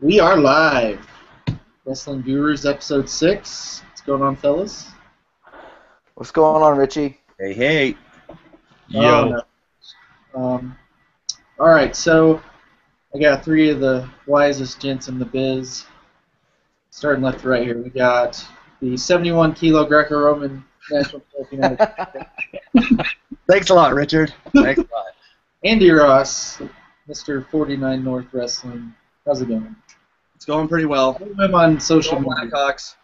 We are live. Wrestling Gurus, episode 6. What's going on, fellas? What's going on, Richie? Hey, hey. Yo. All right, so I got three of the wisest gents in the biz. Starting left to right here, we got the 71-kilo Greco-Roman national champion. Thanks a lot, Richard. Thanks a lot. Andy Ross, Mr. 49 North Wrestling. How's it going? It's going pretty well. Follow him on social media. Blackhawks.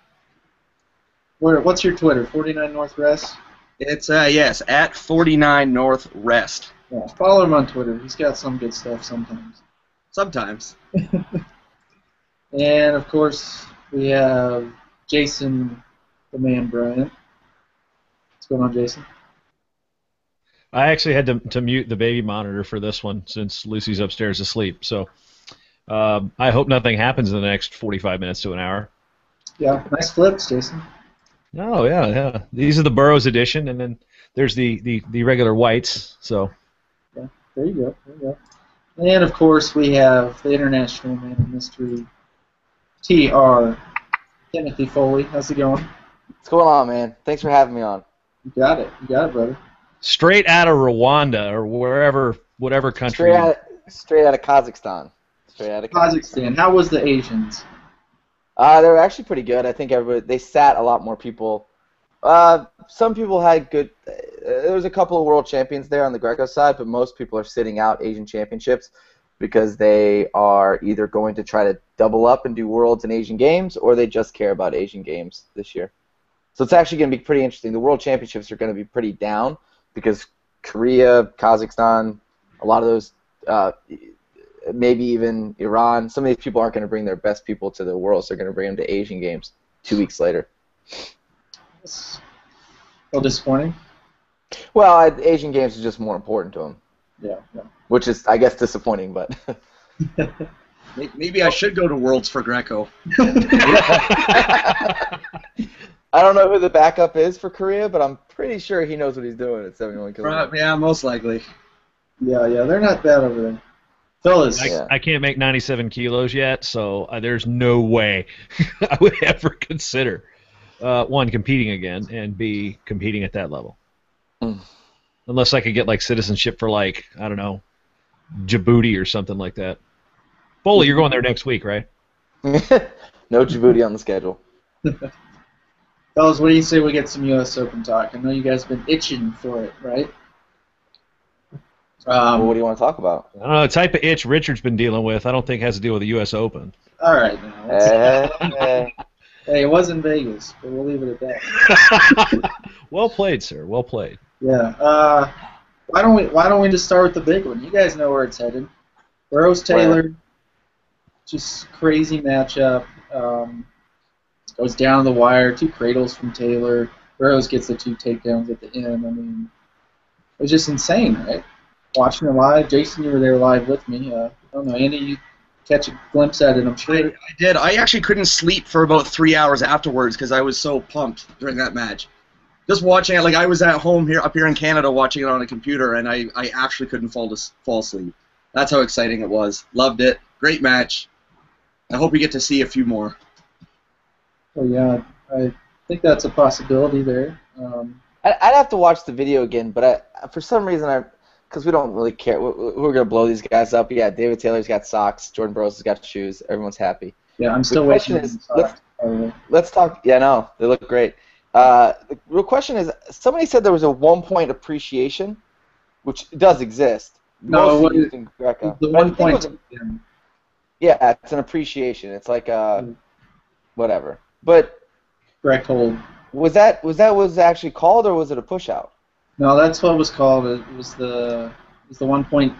What's your Twitter? 49 North Rest? It's yes, at 49 North Rest. Yeah, follow him on Twitter. He's got some good stuff sometimes. Sometimes. And of course, we have Jason, the man Bryant. What's going on, Jason? I actually had to mute the baby monitor for this one since Lucy's upstairs asleep. So I hope nothing happens in the next 45 minutes to an hour. Yeah, nice flips, Jason. Oh, yeah. These are the Burroughs edition, and then there's the regular whites. So. Yeah, there you go. And of course, we have the international man of mystery, TR, Timothy Foley. How's it going? What's going on, man? Thanks for having me on. You got it, brother. Straight out of Rwanda or whatever country. Straight out of Kazakhstan. Kazakhstan. How was the Asians? They were actually pretty good. I think they sat a lot more people. Some people had good. There was a couple of world champions there on the Greco side, but most people are sitting out Asian championships because they are either going to try to double up and do Worlds and Asian Games, or they just care about Asian Games this year. So it's actually going to be pretty interesting. The World Championships are going to be pretty down because Korea, Kazakhstan, a lot of those, maybe even Iran, some of these people aren't going to bring their best people to the Worlds. They're going to bring them to Asian Games 2 weeks later. It's a little disappointing. Well, Asian Games is just more important to them. Yeah. Which is, I guess, disappointing, but... Maybe I should go to Worlds for Greco. I don't know who the backup is for Korea, but I'm pretty sure he knows what he's doing at 71 kilograms. Yeah, most likely. Yeah, they're not bad over there. Fellas. I can't make 97 kilos yet, so there's no way I would ever consider, one, competing again, and B, competing at that level. Unless I could get, like, citizenship for, like, I don't know, Djibouti or something like that. Foley, you're going there next week, right? No Djibouti on the schedule. Fellas, what do you say we get some U.S. Open talk? I know you guys have been itching for it, right? Well, what do you want to talk about? I don't know, the type of itch Richard's been dealing with, I don't think has to deal with the U.S. Open. All right, now. Hey, it was in Vegas, but we'll leave it at that. Well played, sir. Well played. Yeah. Why don't we just start with the big one? You guys know where it's headed. Burroughs Taylor, just crazy matchup. Goes down the wire, 2 cradles from Taylor. Burroughs gets the 2 takedowns at the end. I mean, it was just insane, right? Watching it live. Jason, you were there live with me. I don't know, Andy, you catch a glimpse at it, I'm sure. I did. I actually couldn't sleep for about 3 hours afterwards because I was so pumped during that match. Just watching it, like I was at home up here in Canada watching it on a computer, and I actually couldn't fall asleep. That's how exciting it was. Loved it. Great match. I hope we get to see a few more. Oh, yeah, I think that's a possibility there. I'd have to watch the video again, but for some reason, because we don't really care. We're going to blow these guys up. Yeah, David Taylor's got socks. Jordan Burroughs has got shoes. Everyone's happy. Yeah, I'm still waiting. Let's talk. Yeah, no, they look great. The real question is, somebody said there was a 1-point appreciation, which does exist. No, using Greco. The 1 point. Yeah, it's an appreciation. It's like whatever. But correct hold. Was that actually called, or was it a push out? No, that's what it was called. It was the 1 point.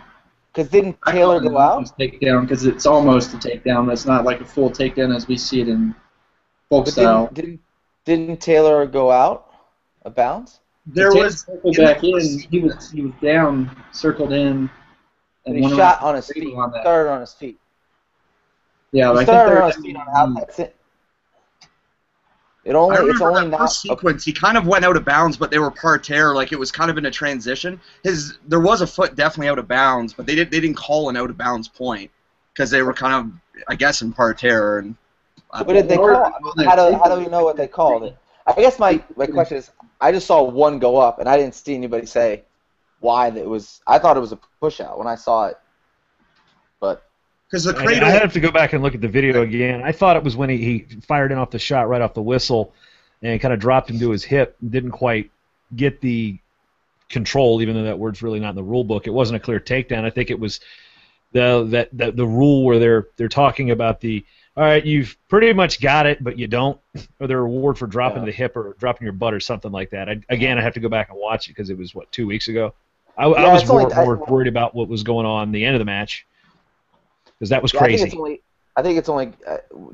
Because didn't Taylor go out? Takedown, because it's almost a takedown. It's not like a full takedown as we see it in folk style. Didn't Taylor go out of bounds? There was back in. He was down, circled in, and he shot on his feet. Started on his feet. Yeah, he started on his feet on how that's it. It's only that first sequence. He kind of went out of bounds, but they were parterre, like it was kind of in a transition. There was a foot definitely out of bounds, but they didn't call an out of bounds point because they were kind of, I guess, in parterre. And what did they call? How do we know what they called it? I guess my question is, I just saw one go up, and I didn't see anybody say why that was. I thought it was a push out when I saw it, but because the cradle. I have to go back and look at the video again. I thought it was when he fired in off the shot right off the whistle, and kind of dropped him to his hip, and didn't quite get the control, even though that word's really not in the rule book. It wasn't a clear takedown. I think it was the rule where they're talking about the, all right, you've pretty much got it, but you don't, or the reward for dropping the hip or dropping your butt or something like that. I have to go back and watch it because it was, 2 weeks ago? I was more worried about what was going on the end of the match because that was crazy. I think it's only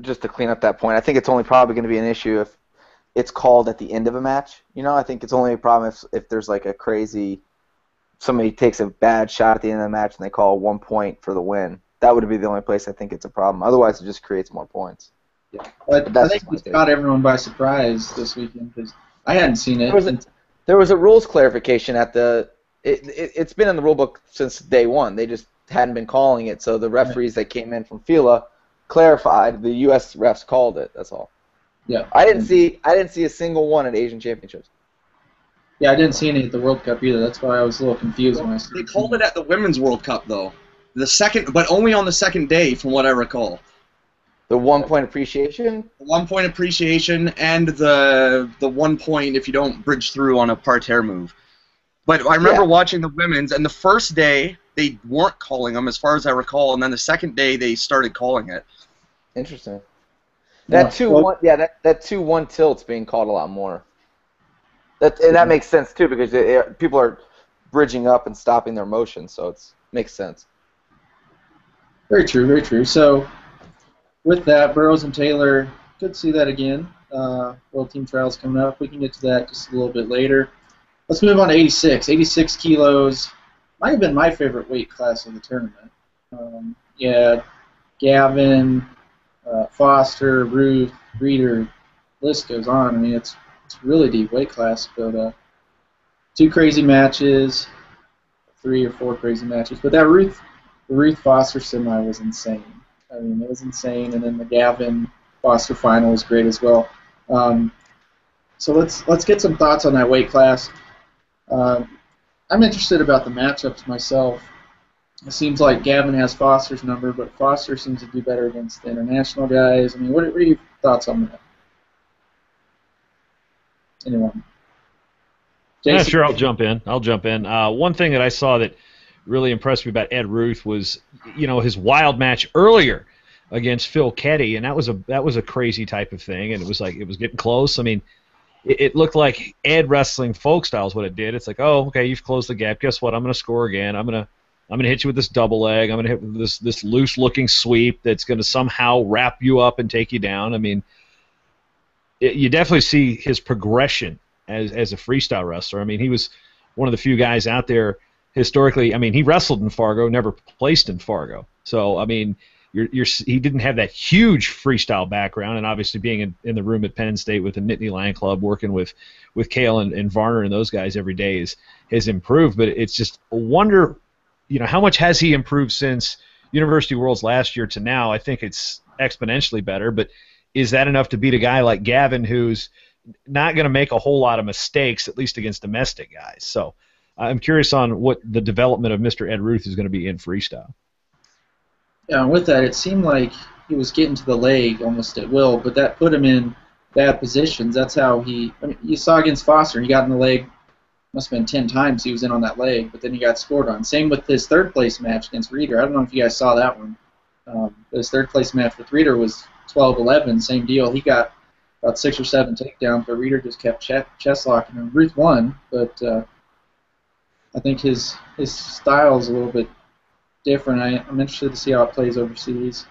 just to clean up that point, I think it's only probably going to be an issue if it's called at the end of a match. I think it's only a problem if there's like a crazy, somebody takes a bad shot at the end of the match and they call 1 point for the win. That would be the only place I think it's a problem. Otherwise, it just creates more points. Yeah. But I think we caught everyone by surprise this weekend because I hadn't seen it. There was a rules clarification at the. It's been in the rule book since day one. They just hadn't been calling it, so the referees that came in from FILA clarified. The U.S. refs called it. That's all. Yeah. I didn't see a single one at Asian Championships. Yeah, I didn't see any at the World Cup either. That's why I was a little confused when I saw it. They called it at the Women's World Cup though. The second, but only on the second day, from what I recall. The 1 point appreciation? The 1 point appreciation and the 1 point if you don't bridge through on a parterre move. But I remember watching the women's, and the first day they weren't calling them, as far as I recall, and then the second day they started calling it. Interesting. That 2-1, that 2-1 tilt's being called a lot more. That makes sense too because people are bridging up and stopping their motion, so it makes sense. Very true, very true. So with that, Burroughs and Taylor, good to see that again. World Team Trials coming up. We can get to that just a little bit later. Let's move on to 86. 86 kilos might have been my favorite weight class of the tournament. Gavin, Foster, Ruth, Reeder, list goes on. I mean, it's really deep weight class, but 2 crazy matches, 3 or 4 crazy matches. But that Ruth Foster semi was insane. I mean, it was insane, and then the Gavin Foster final was great as well. So let's get some thoughts on that weight class. I'm interested about the matchups myself. It seems like Gavin has Foster's number, but Foster seems to do better against the international guys. I mean, what are your thoughts on that? Anyone? Yeah, sure, I'll jump in. One thing that I saw that really impressed me about Ed Ruth was, his wild match earlier against Phil Keddy, and that was a crazy type of thing, and it was getting close. I mean, it looked like Ed wrestling folk style is what it did. It's like, oh, okay, you've closed the gap. Guess what? I'm going to score again. I'm going to hit you with this double leg. I'm going to hit with this loose-looking sweep that's going to somehow wrap you up and take you down. I mean, you definitely see his progression as a freestyle wrestler. I mean, he was one of the few guys out there historically. I mean, he wrestled in Fargo, never placed in Fargo. So, I mean, he didn't have that huge freestyle background, and obviously being in the room at Penn State with the Nittany Lion Club, working with Cale and Varner and those guys every day has improved. But it's just a wonder, how much has he improved since University Worlds last year to now? I think it's exponentially better, but is that enough to beat a guy like Gavin who's not going to make a whole lot of mistakes, at least against domestic guys? So I'm curious on what the development of Mr. Ed Ruth is going to be in freestyle. Yeah, and with that, it seemed like he was getting to the leg almost at will, but that put him in bad positions. That's how you saw against Foster, he got in the leg, must have been 10 times he was in on that leg, but then he got scored on. Same with his third-place match against Reeder. I don't know if you guys saw that one. But his third-place match with Reeder was 12-11, same deal. He got about 6 or 7 takedowns, but Reeder just kept chest locking him. Ruth won, but I think his style is a little bit different. I'm interested to see how it plays overseas.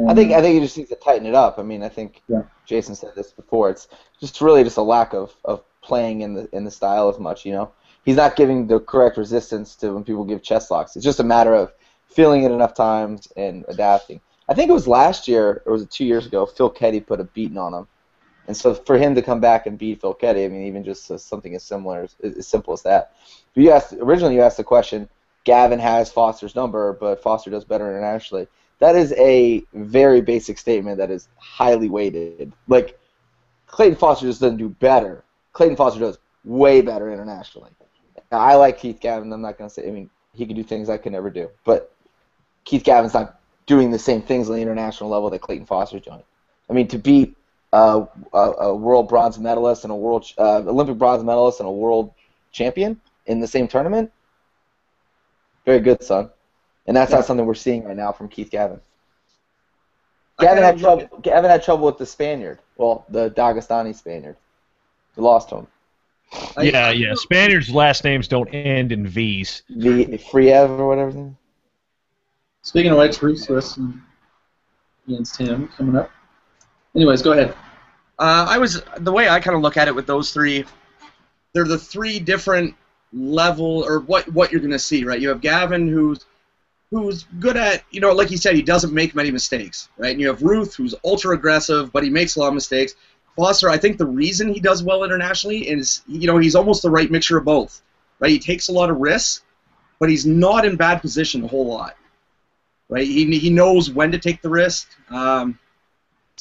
I think he just needs to tighten it up. I mean, I think Jason said this before. It's just really just a lack of playing in the style as much. He's not giving the correct resistance to when people give chest locks. It's just a matter of feeling it enough times and adapting. I think it was last year, or was it 2 years ago? Phil Keddy put a beating on him, and so for him to come back and beat Phil Keddy, I mean, even just something as simple as that. But originally you asked the question. Gavin has Foster's number, but Foster does better internationally. That is a very basic statement that is highly weighted. Like, Clayton Foster just doesn't do better. Clayton Foster does way better internationally. Now, I like Keith Gavin. I'm not going to say, I mean, he can do things I could never do. But Keith Gavin's not doing the same things on the international level that Clayton Foster's doing. I mean, to beat a world bronze medalist and a world Olympic bronze medalist and a world champion in the same tournament, very good, son. And that's not something we're seeing right now from Keith Gavin. Gavin had trouble with the Spaniard. Well, the Dagestani Spaniard. We lost to him. Yeah. Spaniards' last names don't end in V's. Friev or whatever. Speaking of which, Bruce Wilson against him coming up. Anyways, go ahead. The way I kind of look at it with those three, they're the three different level or what you're going to see, right? You have Gavin who's good at, like you said, he doesn't make many mistakes, right? And you have Ruth who's ultra aggressive, but he makes a lot of mistakes. Foster, I think the reason he does well internationally is, he's almost the right mixture of both, right? He takes a lot of risks, but he's not in bad position a whole lot, right? He knows when to take the risk. So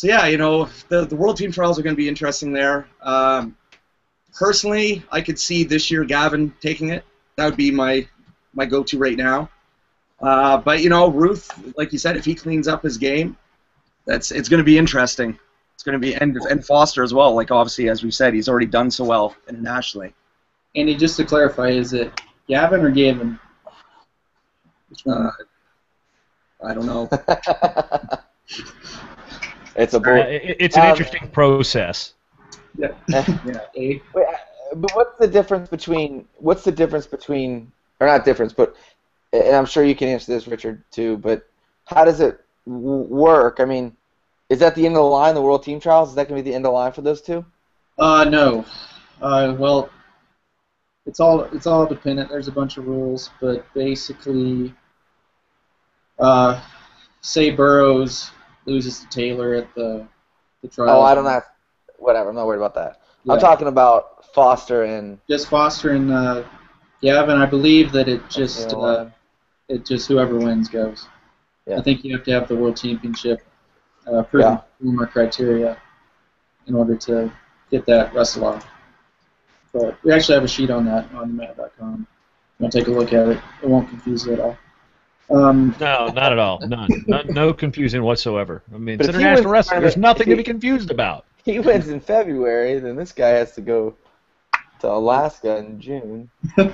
yeah, the World Team Trials are going to be interesting there. Personally, I could see this year Gavin taking it. That would be my go-to right now. But Ruth, like you said, if he cleans up his game, it's going to be interesting. It's going to be and Foster as well. Like obviously, as we said, he's already done so well internationally. Andy, just to clarify, is it Gavin or Gavin? I don't know. It's an interesting process. Yeah. Wait, but what's the difference between, or not difference, but, and I'm sure you can answer this, Richard, too, but how does it work? I mean, is that the end of the line, the World Team Trials? Is that going to be the end of the line for those two? No. Well, it's all dependent. There's a bunch of rules, but basically, say Burroughs loses to Taylor at the trial. Oh, I don't know. Whatever, I'm not worried about that. Yeah. I'm talking about Foster and... Just Foster and Gavin. I believe that it just whoever wins goes. Yeah. I think you have to have the World Championship proven more criteria in order to get that wrestle off. But we actually have a sheet on that on mat.com. I'll take a look at it. It won't confuse you at all. No, not at all. None. No confusion whatsoever. I mean, it's international wrestling. There's nothing to be confused about. He wins in February, then this guy has to go to Alaska in June. All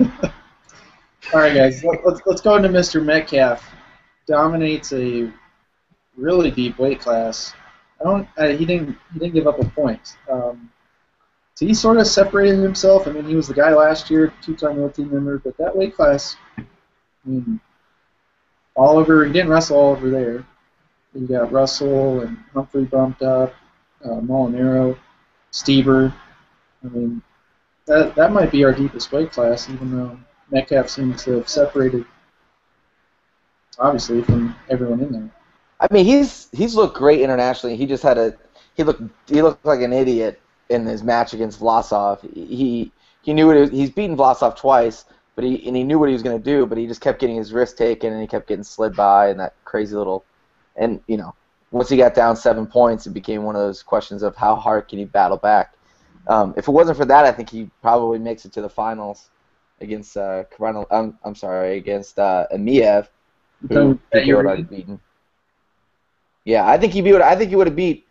right, guys. Let's go into Mr. Metcalf. Dominates a really deep weight class. He didn't give up a point. So he sort of separated himself. I mean, he was the guy last year, two-time World Team member, but that weight class, I mean, Oliver, he didn't wrestle Oliver there. You got Russell and Humphrey bumped up, Molinaro, Stever. I mean, that might be our deepest weight class, even though Metcalf seems to have separated, obviously, from everyone in there. I mean, he's looked great internationally. He just had he looked like an idiot in his match against Vlasov. He knew he's beaten Vlasov twice. But he knew what he was going to do, but he just kept getting his wrist taken, and he kept getting slid by, and that crazy little, and once he got down 7 points, it became one of those questions of how hard can he battle back. If it wasn't for that, I think he probably makes it to the finals against against Amiev, who he would have beaten. Yeah, I think he would have beat.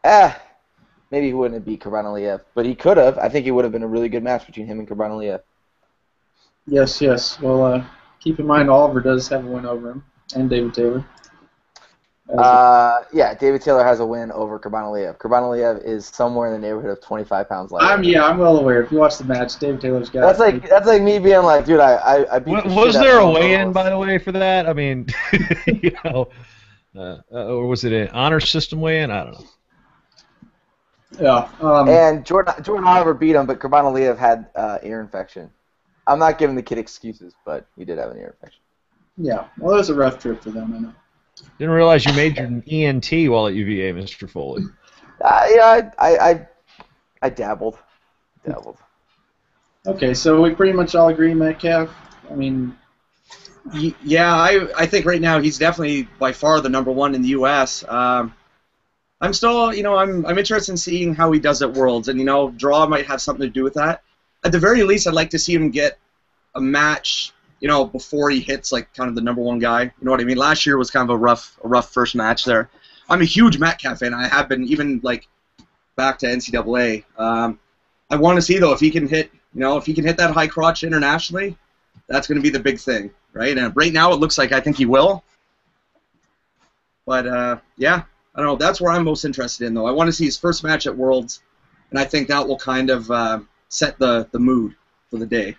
Maybe he wouldn't have beat Karanaliev, but he could have. I think it would have been a really good match between him and Karanaliev. Yes. Well, keep in mind Oliver does have a win over him, and David Taylor. David Taylor has a win over Karanaliev. Karanaliev is somewhere in the neighborhood of 25 pounds lighter. I'm well aware. If you watch the match, David Taylor's got. That's like me being like, dude, I beat. Was there a weigh-in, by the way, for that? I mean, or was it an honor system weigh-in? I don't know. Yeah. And Jordan Oliver beat him, but Karanaliev had ear infection. I'm not giving the kid excuses, but he did have an ear infection. Yeah, well, it was a rough trip for them, I know. Didn't realize you majored in ENT while at UVA, Mr. Foley. I dabbled. Okay, so we pretty much all agree, Metcalf. I mean, Yeah, I think right now he's definitely by far the number one in the U.S. I'm still, I'm interested in seeing how he does at Worlds, and draw might have something to do with that. At the very least, I'd like to see him get a match, before he hits like kind of the number one guy. You know what I mean? Last year was kind of a rough first match there. I'm a huge Metcalf fan. I have been even like back to NCAA. I want to see though if he can hit, if he can hit that high crotch internationally, that's going to be the big thing, right? And right now it looks like I think he will. But yeah, I don't know. That's where I'm most interested in though. I want to see his first match at Worlds, and I think that will kind of set the mood for the day.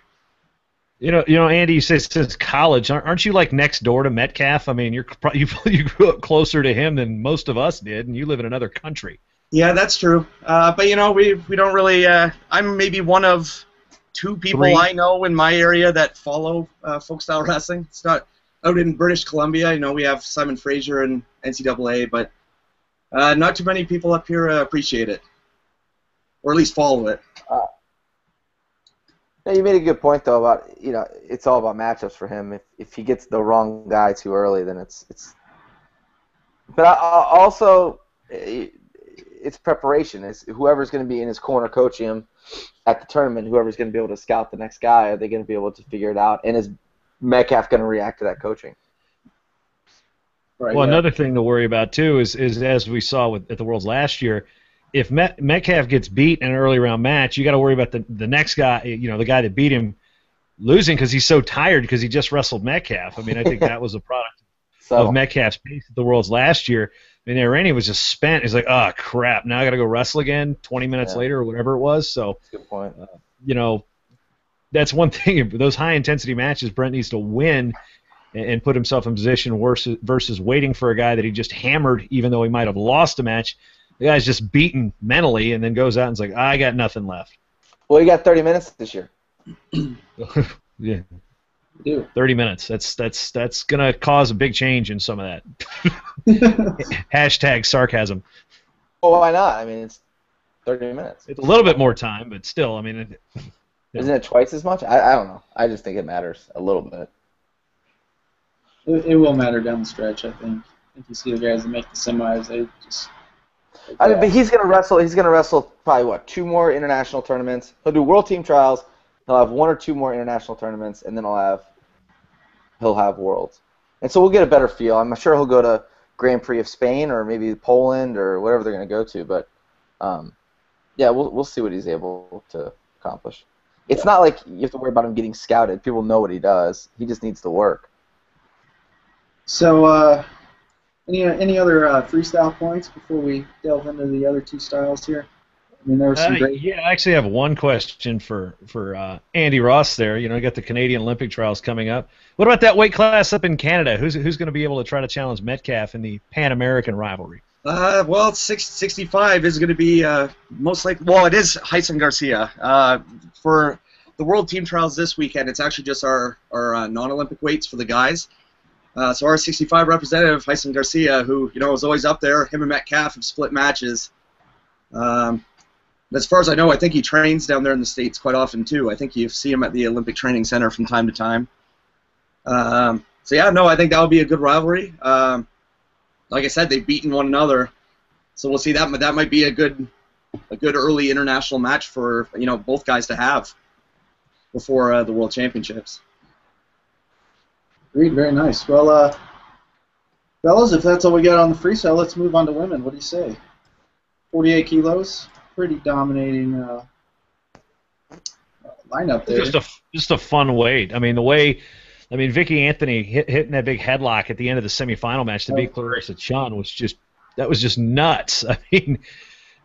Andy, you say since college, aren't you like next door to Metcalf? I mean, you grew up closer to him than most of us did, and you live in another country. Yeah, that's true. But we don't really. I'm maybe one of two people I know in my area that follow folk style wrestling. It's not out in British Columbia. We have Simon Fraser and NCAA, but not too many people up here appreciate it, or at least follow it. Yeah, you made a good point though about it's all about matchups for him. If he gets the wrong guy too early, then it's. But also, it's preparation. It's whoever's going to be in his corner coaching him at the tournament. Whoever's going to be able to scout the next guy, are they going to be able to figure it out? And is Metcalf going to react to that coaching? Right, well, another thing to worry about too is as we saw at the Worlds last year. If Metcalf gets beat in an early round match, you got to worry about the next guy, the guy that beat him, losing because he's so tired because he just wrestled Metcalf. I mean, I think that was a product of Metcalf's pace at the Worlds last year. I mean, Randy was just spent. He's like, oh, crap, now I got to go wrestle again 20 minutes later or whatever it was. So, good point. That's one thing. Those high-intensity matches, Brent needs to win and put himself in position versus waiting for a guy that he just hammered even though he might have lost a match. The guy's just beaten mentally and then goes out and is like, I got nothing left. Well, he got 30 minutes this year. Yeah. 30 minutes. That's going to cause a big change in some of that. Hashtag sarcasm. Well, why not? I mean, it's 30 minutes. It's a little bit more time, but still, I mean. Isn't it twice as much? I don't know. I just think it matters a little bit. It will matter down the stretch, I think. I think you see the guys that make the semis, they just... I mean, but he's gonna wrestle. He's gonna wrestle probably 2 more international tournaments. He'll do World Team Trials. He'll have 1 or 2 more international tournaments, and then he'll have Worlds. And so we'll get a better feel. I'm sure he'll go to Grand Prix of Spain or maybe Poland or whatever they're gonna go to. But yeah, we'll see what he's able to accomplish. It's not like you have to worry about him getting scouted. People know what he does. He just needs to work. So. Any other freestyle points before we delve into the other 2 styles here? I mean, there was some great... Yeah, I actually have one question for Andy Ross there. You got the Canadian Olympic trials coming up. What about that weight class up in Canada? Who's going to be able to try to challenge Metcalf in the Pan-American rivalry? Well, 65 is going to be most likely... Well, it is Hyson Garcia. For the World Team Trials this weekend, it's actually just our non-Olympic weights for the guys. So our 65 representative, Hyson Garcia, who is always up there, him and Metcalf have split matches. As far as I know, I think he trains down there in the States quite often too. I think you see him at the Olympic Training Center from time to time. So yeah, no, I think that would be a good rivalry. Like I said, they've beaten one another, so we'll see that. But that might be a good early international match for both guys to have before the World Championships. Agreed, very nice. Well, fellas, if that's all we got on the freestyle, let's move on to women. What do you say? 48 kilos, pretty dominating lineup there. Just a fun weight. I mean, Vicky Anthony hitting that big headlock at the end of the semifinal match to beat Clarissa Chun was just nuts. I mean,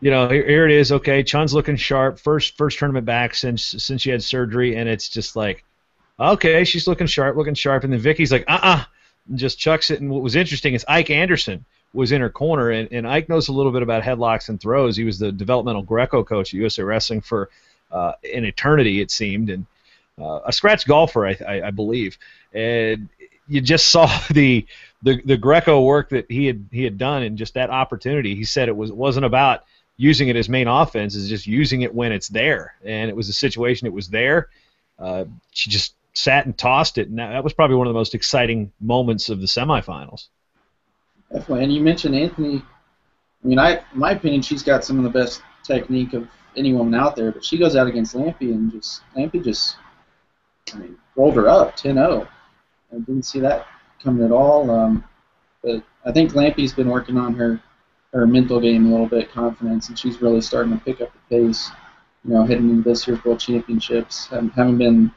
here it is. Okay, Chun's looking sharp. First tournament back since she had surgery, and it's just like, okay, she's looking sharp, and then Vicky's like, and just chucks it. And what was interesting is Ike Anderson was in her corner, and Ike knows a little bit about headlocks and throws. He was the developmental Greco coach at USA Wrestling for an eternity, it seemed, and a scratch golfer, I believe. And you just saw the Greco work that he had done, and just that opportunity. He said it wasn't about using it as main offense, it's just using it when it's there. And it was a situation, it was there. She just sat and tossed it, and that was probably one of the most exciting moments of the semifinals. Definitely. And you mentioned Anthony. I mean, in my opinion, she's got some of the best technique of any woman out there, but she goes out against Lampy and Lampy just rolled her up 10-0. I didn't see that coming at all. But I think Lampy's been working on her mental game a little bit, confidence, and she's really starting to pick up the pace. Heading into this year's World Championships, haven't been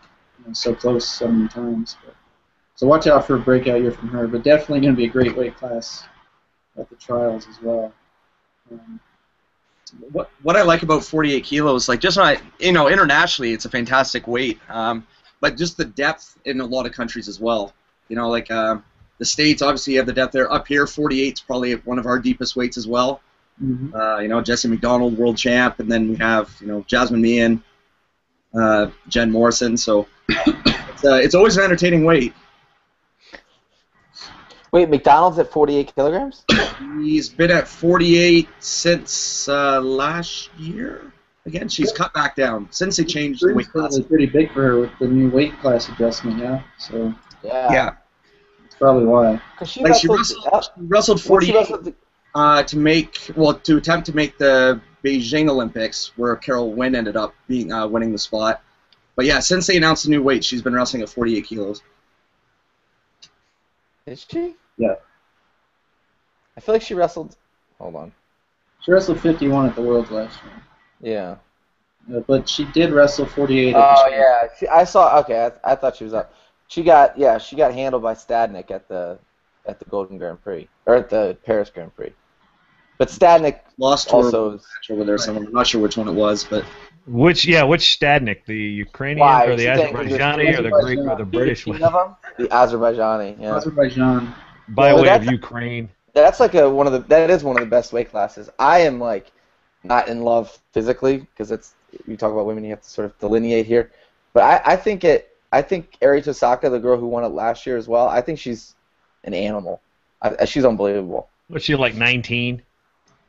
so close so many times. So watch out for a breakout year from her, but definitely going to be a great weight class at the trials as well. What I like about 48 kilos, like just not, internationally, it's a fantastic weight, but just the depth in a lot of countries as well. The States obviously have the depth there. Up here, 48 is probably one of our deepest weights as well. Mm-hmm. Jesse McDonald, world champ, and then we have Jasmine Meehan, Jen Morrison. So it's always an entertaining weight. Wait, McDonald's at 48 kilograms? He's been at 48 since last year. Again, she's cut back down since they changed the weight class. It's pretty big for her with the new weight class adjustment, yeah. So yeah, that's probably why. She wrestled 48 to attempt to make the Beijing Olympics, where Carol Wynn ended up winning the spot. But yeah, since they announced the new weight, she's been wrestling at 48 kilos. Is she? Yeah. I feel like she wrestled. Hold on. She wrestled 51 at the Worlds last year. Yeah. But she did wrestle 48. Oh yeah, I saw. Okay, I thought she was up. She got handled by Stadnik at the Golden Grand Prix or at the Paris Grand Prix. But Stadnik lost also match over there. Someone, I'm not sure which one it was, but which Stadnik, the Ukrainian or the Azerbaijani or the Greek or the British one? The Azerbaijani. Yeah. Azerbaijan. By way of Ukraine. That's like that is one of the best weight classes. I am not in love physically because you talk about women, you have to sort of delineate here. But I think Eri Tosaka, the girl who won it last year as well, I think she's an animal. She's unbelievable. What's she, like 19?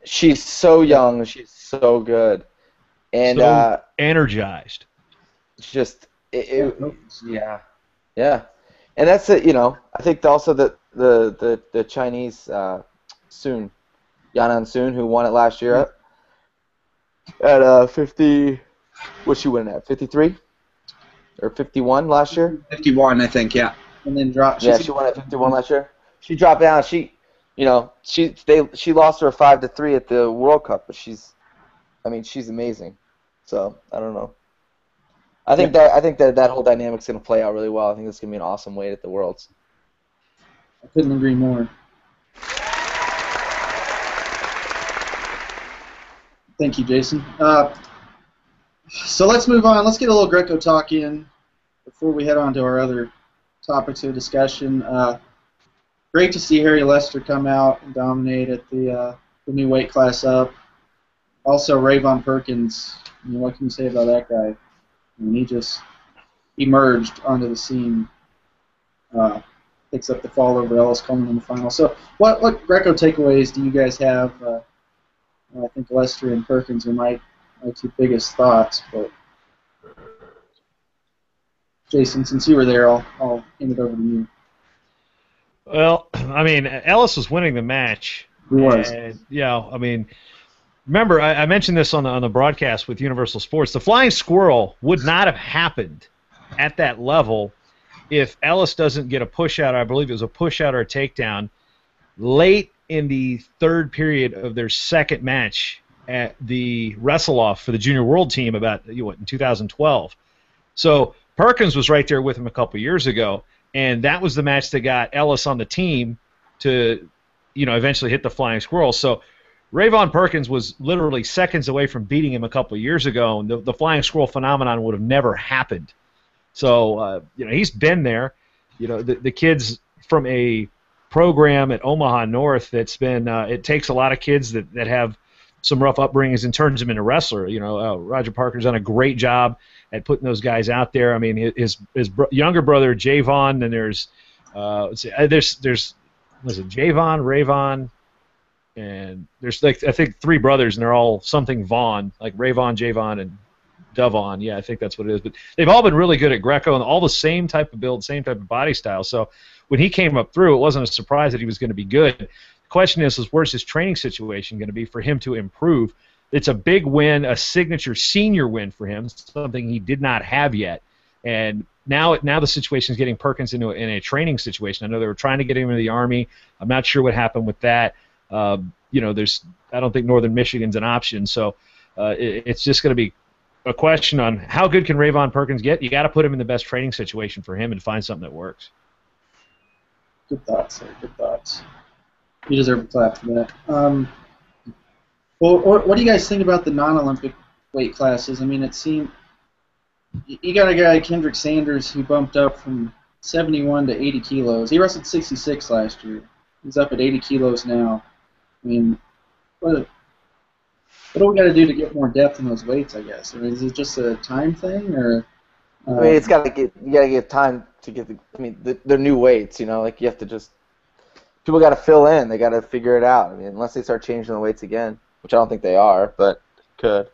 She's so young. She's so good. And so energized. Just yeah. And that's it. I think also that the Chinese Sun, Yanan Sun, who won it last year at 50. What'd she win at? 53 or 51 last year? 51, I think. Yeah. And then dropped. She won at 51 last year. She dropped down. She lost her 5-3 at the World Cup, but she's amazing. So I don't know. I think that whole dynamic's gonna play out really well. I think it's gonna be an awesome weight at the Worlds. I couldn't agree more. Thank you, Jason. So let's move on. Let's get a little Greco talk in before we head on to our other topics of discussion. Great to see Harry Lester come out and dominate at the new weight class up. Also, Rayvon Perkins. What can you say about that guy? He just emerged onto the scene. Picks up the fall over Ellis Coleman in the final. So, what Greco takeaways do you guys have? I think Lester and Perkins are my two biggest thoughts. But Jason, since you were there, I'll hand it over to you. Well, Ellis was winning the match. He was. And, remember, I mentioned this on the broadcast with Universal Sports. The flying squirrel would not have happened at that level if Ellis doesn't get a push out. I believe it was a push out or a takedown late in the third period of their second match at the wrestle-off for the Junior World Team in 2012. So Perkins was right there with him a couple years ago, and that was the match that got Ellis on the team to eventually hit the flying squirrel. So Rayvon Perkins was literally seconds away from beating him a couple of years ago, and the flying squirrel phenomenon would have never happened. So, he's been there. The kid's from a program at Omaha North that's been, it takes a lot of kids that have some rough upbringings and turns them into wrestler. Roger Parker's done a great job at putting those guys out there. His younger brother, Javon, and there's Javon, Rayvon, and there's I think three brothers, and they're all something Vaughn, like Rayvon, Javon, and Dovon, yeah, I think that's what it is. But they've all been really good at Greco and all the same type of build, same type of body style. So when he came up through, it wasn't a surprise that he was going to be good. The question is where's his training situation going to be for him to improve? It's a big win, a signature senior win for him, something he did not have yet. And now the situation is getting Perkins in a training situation. I know they were trying to get him into the Army. I'm not sure what happened with that. I don't think Northern Michigan's an option. So it's just going to be a question on how good can Rayvon Perkins get. You got to put him in the best training situation for him and find something that works. Good thoughts, sir. Good thoughts. You deserve a clap for that. Well, what do you guys think about the non-Olympic weight classes? I mean, it seemed you got a guy, Kendrick Sanders, who bumped up from 71 to 80 kilos. He wrestled 66 last year. He's up at 80 kilos now. I mean, what do we got to do to get more depth in those weights, I guess? I mean, is it just a time thing, or? I mean, you got to get time to get they're new weights, like you have to just, people got to fill in. They got to figure it out. I mean, unless they start changing the weights again, which I don't think they are, but could.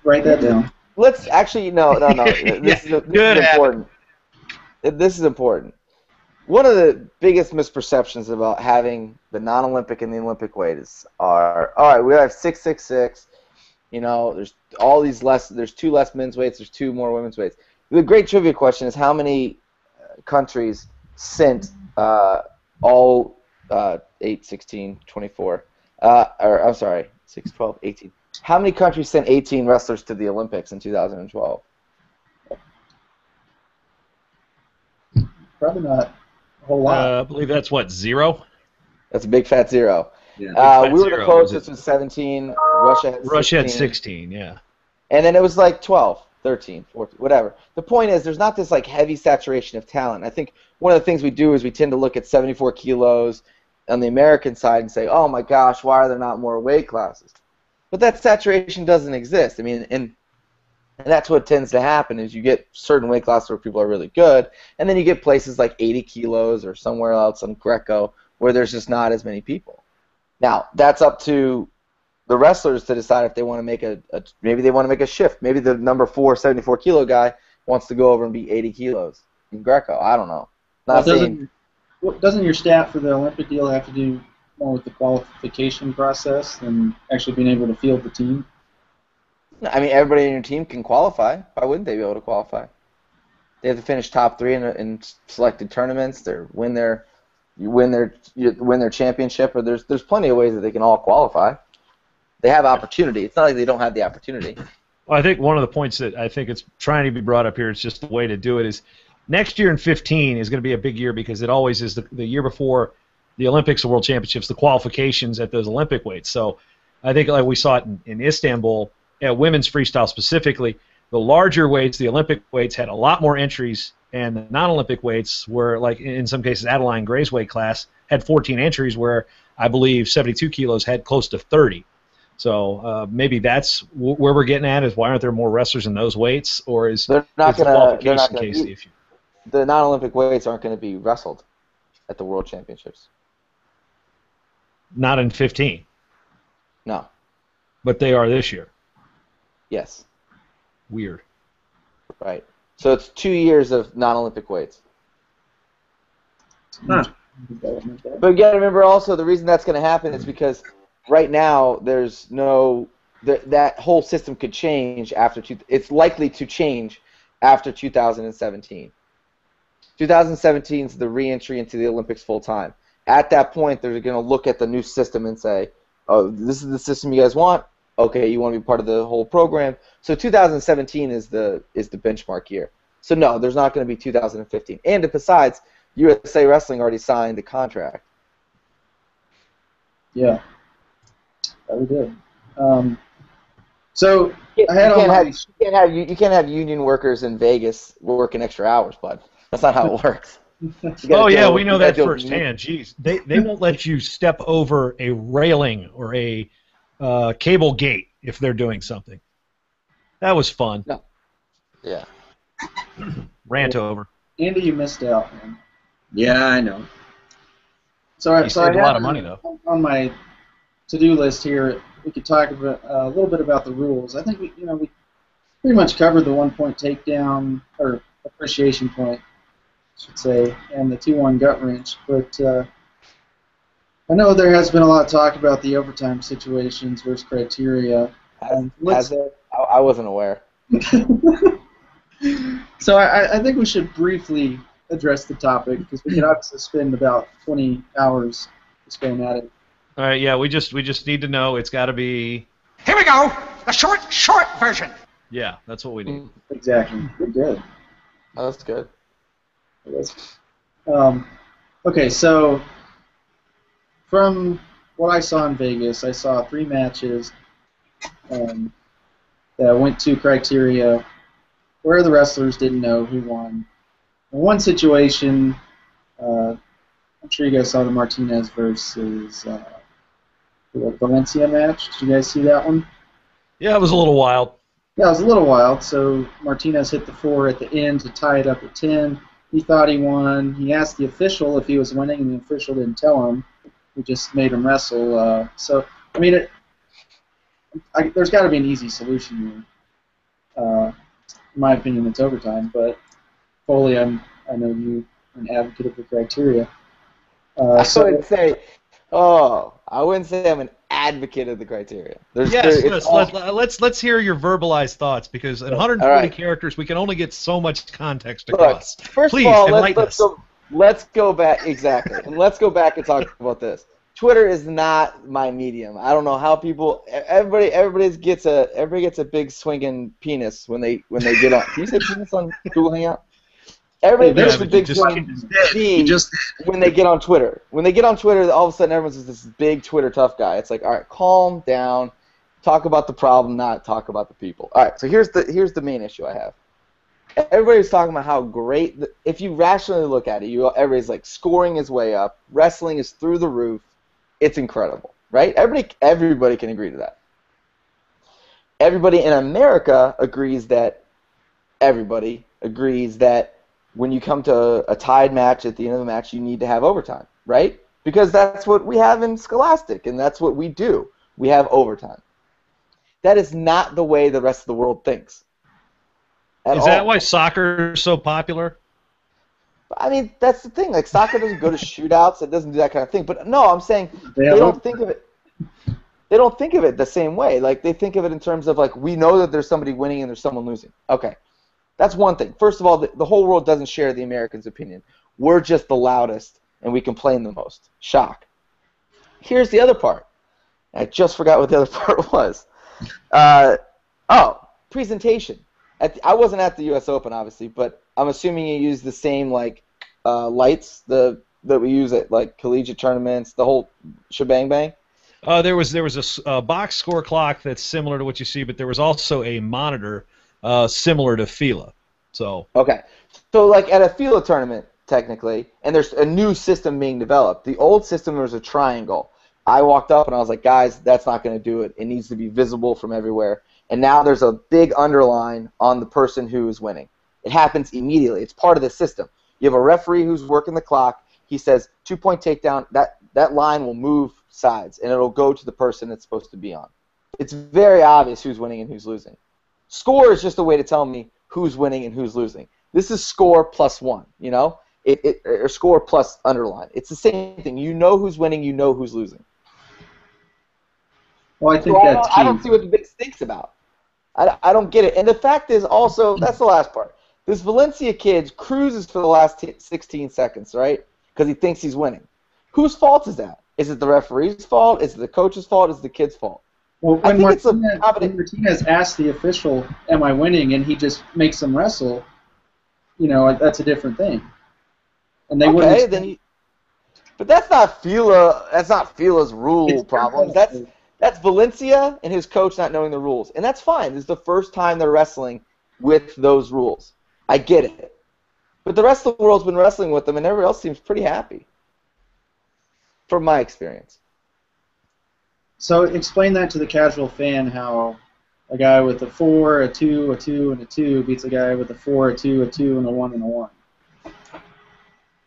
Write that down. Let's actually, no. This is important. This is important. One of the biggest misperceptions about having the non-Olympic and the Olympic weights are, all right, we have 666. There's all these less. There's 2 less men's weights. There's 2 more women's weights. The great trivia question is how many countries sent all 8, 16, 24. I'm sorry, 6, 12, 18. How many countries sent 18 wrestlers to the Olympics in 2012? Probably not a whole lot. I believe that's, 0? That's a big fat 0. Yeah, we were the closest with 17. Russia had 16, yeah. And then it was like 12, 13, 14, whatever. The point is there's not this like heavy saturation of talent. I think one of the things we do is we tend to look at 74 kilos on the American side and say, oh my gosh, why are there not more weight classes? But that saturation doesn't exist. I mean, and that's what tends to happen is you get certain weight classes where people are really good, and then you get places like 80 kilos or somewhere else on Greco where there's just not as many people. Now, that's up to the wrestlers to decide if they want to make maybe they want to make a shift. Maybe the number 4, 74 kilo guy wants to go over and be 80 kilos in Greco. I don't know. Doesn't your staff for the Olympic deal have to do more with the qualification process than actually being able to field the team? I mean, everybody in your team can qualify. Why wouldn't they be able to qualify? They have to finish top 3 in selected tournaments. You win their championship, or there's plenty of ways that they can all qualify. They have opportunity. It's not like they don't have the opportunity. Well, I think one of the points that I think it's trying to be brought up here, it's just the way to do it, is next year in 15 is going to be a big year because it always is the year before the Olympics or World Championships, the qualifications at those Olympic weights. So I think like we saw it in Istanbul, at women's freestyle specifically, the larger weights, the Olympic weights, had a lot more entries, and the non-Olympic weights were, like in some cases, Adeline Gray's weight class had 14 entries, where I believe 72 kilos had close to 30. So maybe that's where we're getting at, is why aren't there more wrestlers in those weights, or is the qualification case the issue? The non-Olympic weights aren't going to be wrestled at the World Championships. Not in 15. No. But they are this year. Yes. Weird. Right. So it's 2 years of non-Olympic weights. Huh. But you got to remember also the reason that's going to happen is because right now there's no that whole system could change after it's likely to change after 2017. 2017 is the re-entry into the Olympics full time. At that point, they're going to look at the new system and say, "Oh, this is the system you guys want. Okay, you want to be part of the whole program." So 2017 is the benchmark year. So no, there's not going to be 2015. And besides, USA Wrestling already signed the contract. Yeah, that we did. So You I had can't have union workers in Vegas working extra hours, bud. That's not how it works. Oh yeah, we know that firsthand. Jeez, they won't let you step over a railing or a cable gate if they're doing something. That was fun. No. Yeah. Rant over. Andy, you missed out, man. Yeah, I know. So saved a lot of money though. On my to-do list here, we could talk about a little bit about the rules. I think we pretty much covered the 1 point takedown, or appreciation point, I should say, and the 2-1 gut wrench. But I know there has been a lot of talk about the overtime situations versus criteria. Has there? I wasn't aware. So I think we should briefly address the topic because we could obviously spend about 20 hours just going at it. All right, yeah, we just need to know it's got to be. Here we go, the short version. Yeah, that's what we need. Exactly. Good. Oh, that's good. Okay, so from what I saw in Vegas, I saw 3 matches that went to criteria where the wrestlers didn't know who won. In one situation, I'm sure you guys saw the Martinez versus the Valencia match. Did you guys see that one? Yeah, it was a little wild. Yeah, it was a little wild. So Martinez hit the 4 at the end to tie it up at 10. He thought he won. He asked the official if he was winning, and the official didn't tell him. He just made him wrestle. So, I mean, there's got to be an easy solution here. In my opinion, it's overtime. But Foley, I know you are an advocate of the criteria. I wouldn't say I'm an advocate of the criteria. Let's hear your verbalized thoughts because in 140 characters we can only get so much context across. First Please, of all, enlighten us. Let's go back and let's go back and talk about this. Twitter is not my medium. I don't know how everybody gets a big swinging penis when they get on. Can you say penis on Google Hangout? Everybody gets a big swinging penis when they get on Twitter. When they get on Twitter, all of a sudden everyone's just this big Twitter tough guy. It's like, all right, calm down, talk about the problem, not talk about the people. All right, so here's the main issue I have. Everybody's talking about how great. If you rationally look at it, everybody's like scoring is way up, wrestling is through the roof. It's incredible, right? Everybody can agree to that. Everybody in America agrees that when you come to a tied match at the end of the match, you need to have overtime, right? Because that's what we have in Scholastic, and that's what we do. We have overtime. That is not the way the rest of the world thinks. Is that why soccer is so popular? I mean, that's the thing. Like, soccer doesn't go to shootouts. It doesn't do that kind of thing. But no, I'm saying they don't think of it. They don't think of it the same way. Like, they think of it in terms of, like, we know that there's somebody winning and there's someone losing. Okay. That's one thing. First of all, the whole world doesn't share the Americans' opinion. We're just the loudest, and we complain the most. Shock. Here's the other part. I just forgot what the other part was. Presentation. I wasn't at the U.S. Open, obviously, but I'm assuming you use the same lights that we use at like collegiate tournaments, the whole shebang bang. There was a box score clock that's similar to what you see, but there was also a monitor similar to FILA. So like at a FILA tournament, technically, and there's a new system being developed. The old system was a triangle. I walked up and I was like, guys, that's not going to do it. It needs to be visible from everywhere. And now there's a big underline on the person who is winning. It happens immediately. It's part of the system. You have a referee who's working the clock. He says 2-point takedown. That line will move sides, and it'll go to the person it's supposed to be on. It's very obvious who's winning and who's losing. Score is just a way to tell me who's winning and who's losing. This is score plus 1, you know? Or score plus underline. It's the same thing. You know who's winning. You know who's losing. Well, I think I don't see what the big stink's about. I don't get it. And the fact is also, that's the last part. This Valencia kid cruises for the last 16 seconds, right? Because he thinks he's winning. Whose fault is that? Is it the referee's fault? Is it the coach's fault? Is it the kid's fault? Well, when Martinez asked the official, am I winning, and he just makes him wrestle, you know, that's a different thing. And they wouldn't. But that's not FILA. That's not FILA's rule problem. That's Valencia and his coach not knowing the rules. And that's fine. This is the first time they're wrestling with those rules. I get it. But the rest of the world's been wrestling with them, and everybody else seems pretty happy. From my experience. So explain that to the casual fan, how a guy with a 4, a 2, a 2, and a 2 beats a guy with a 4, a 2, a 2, and a 1 and a 1.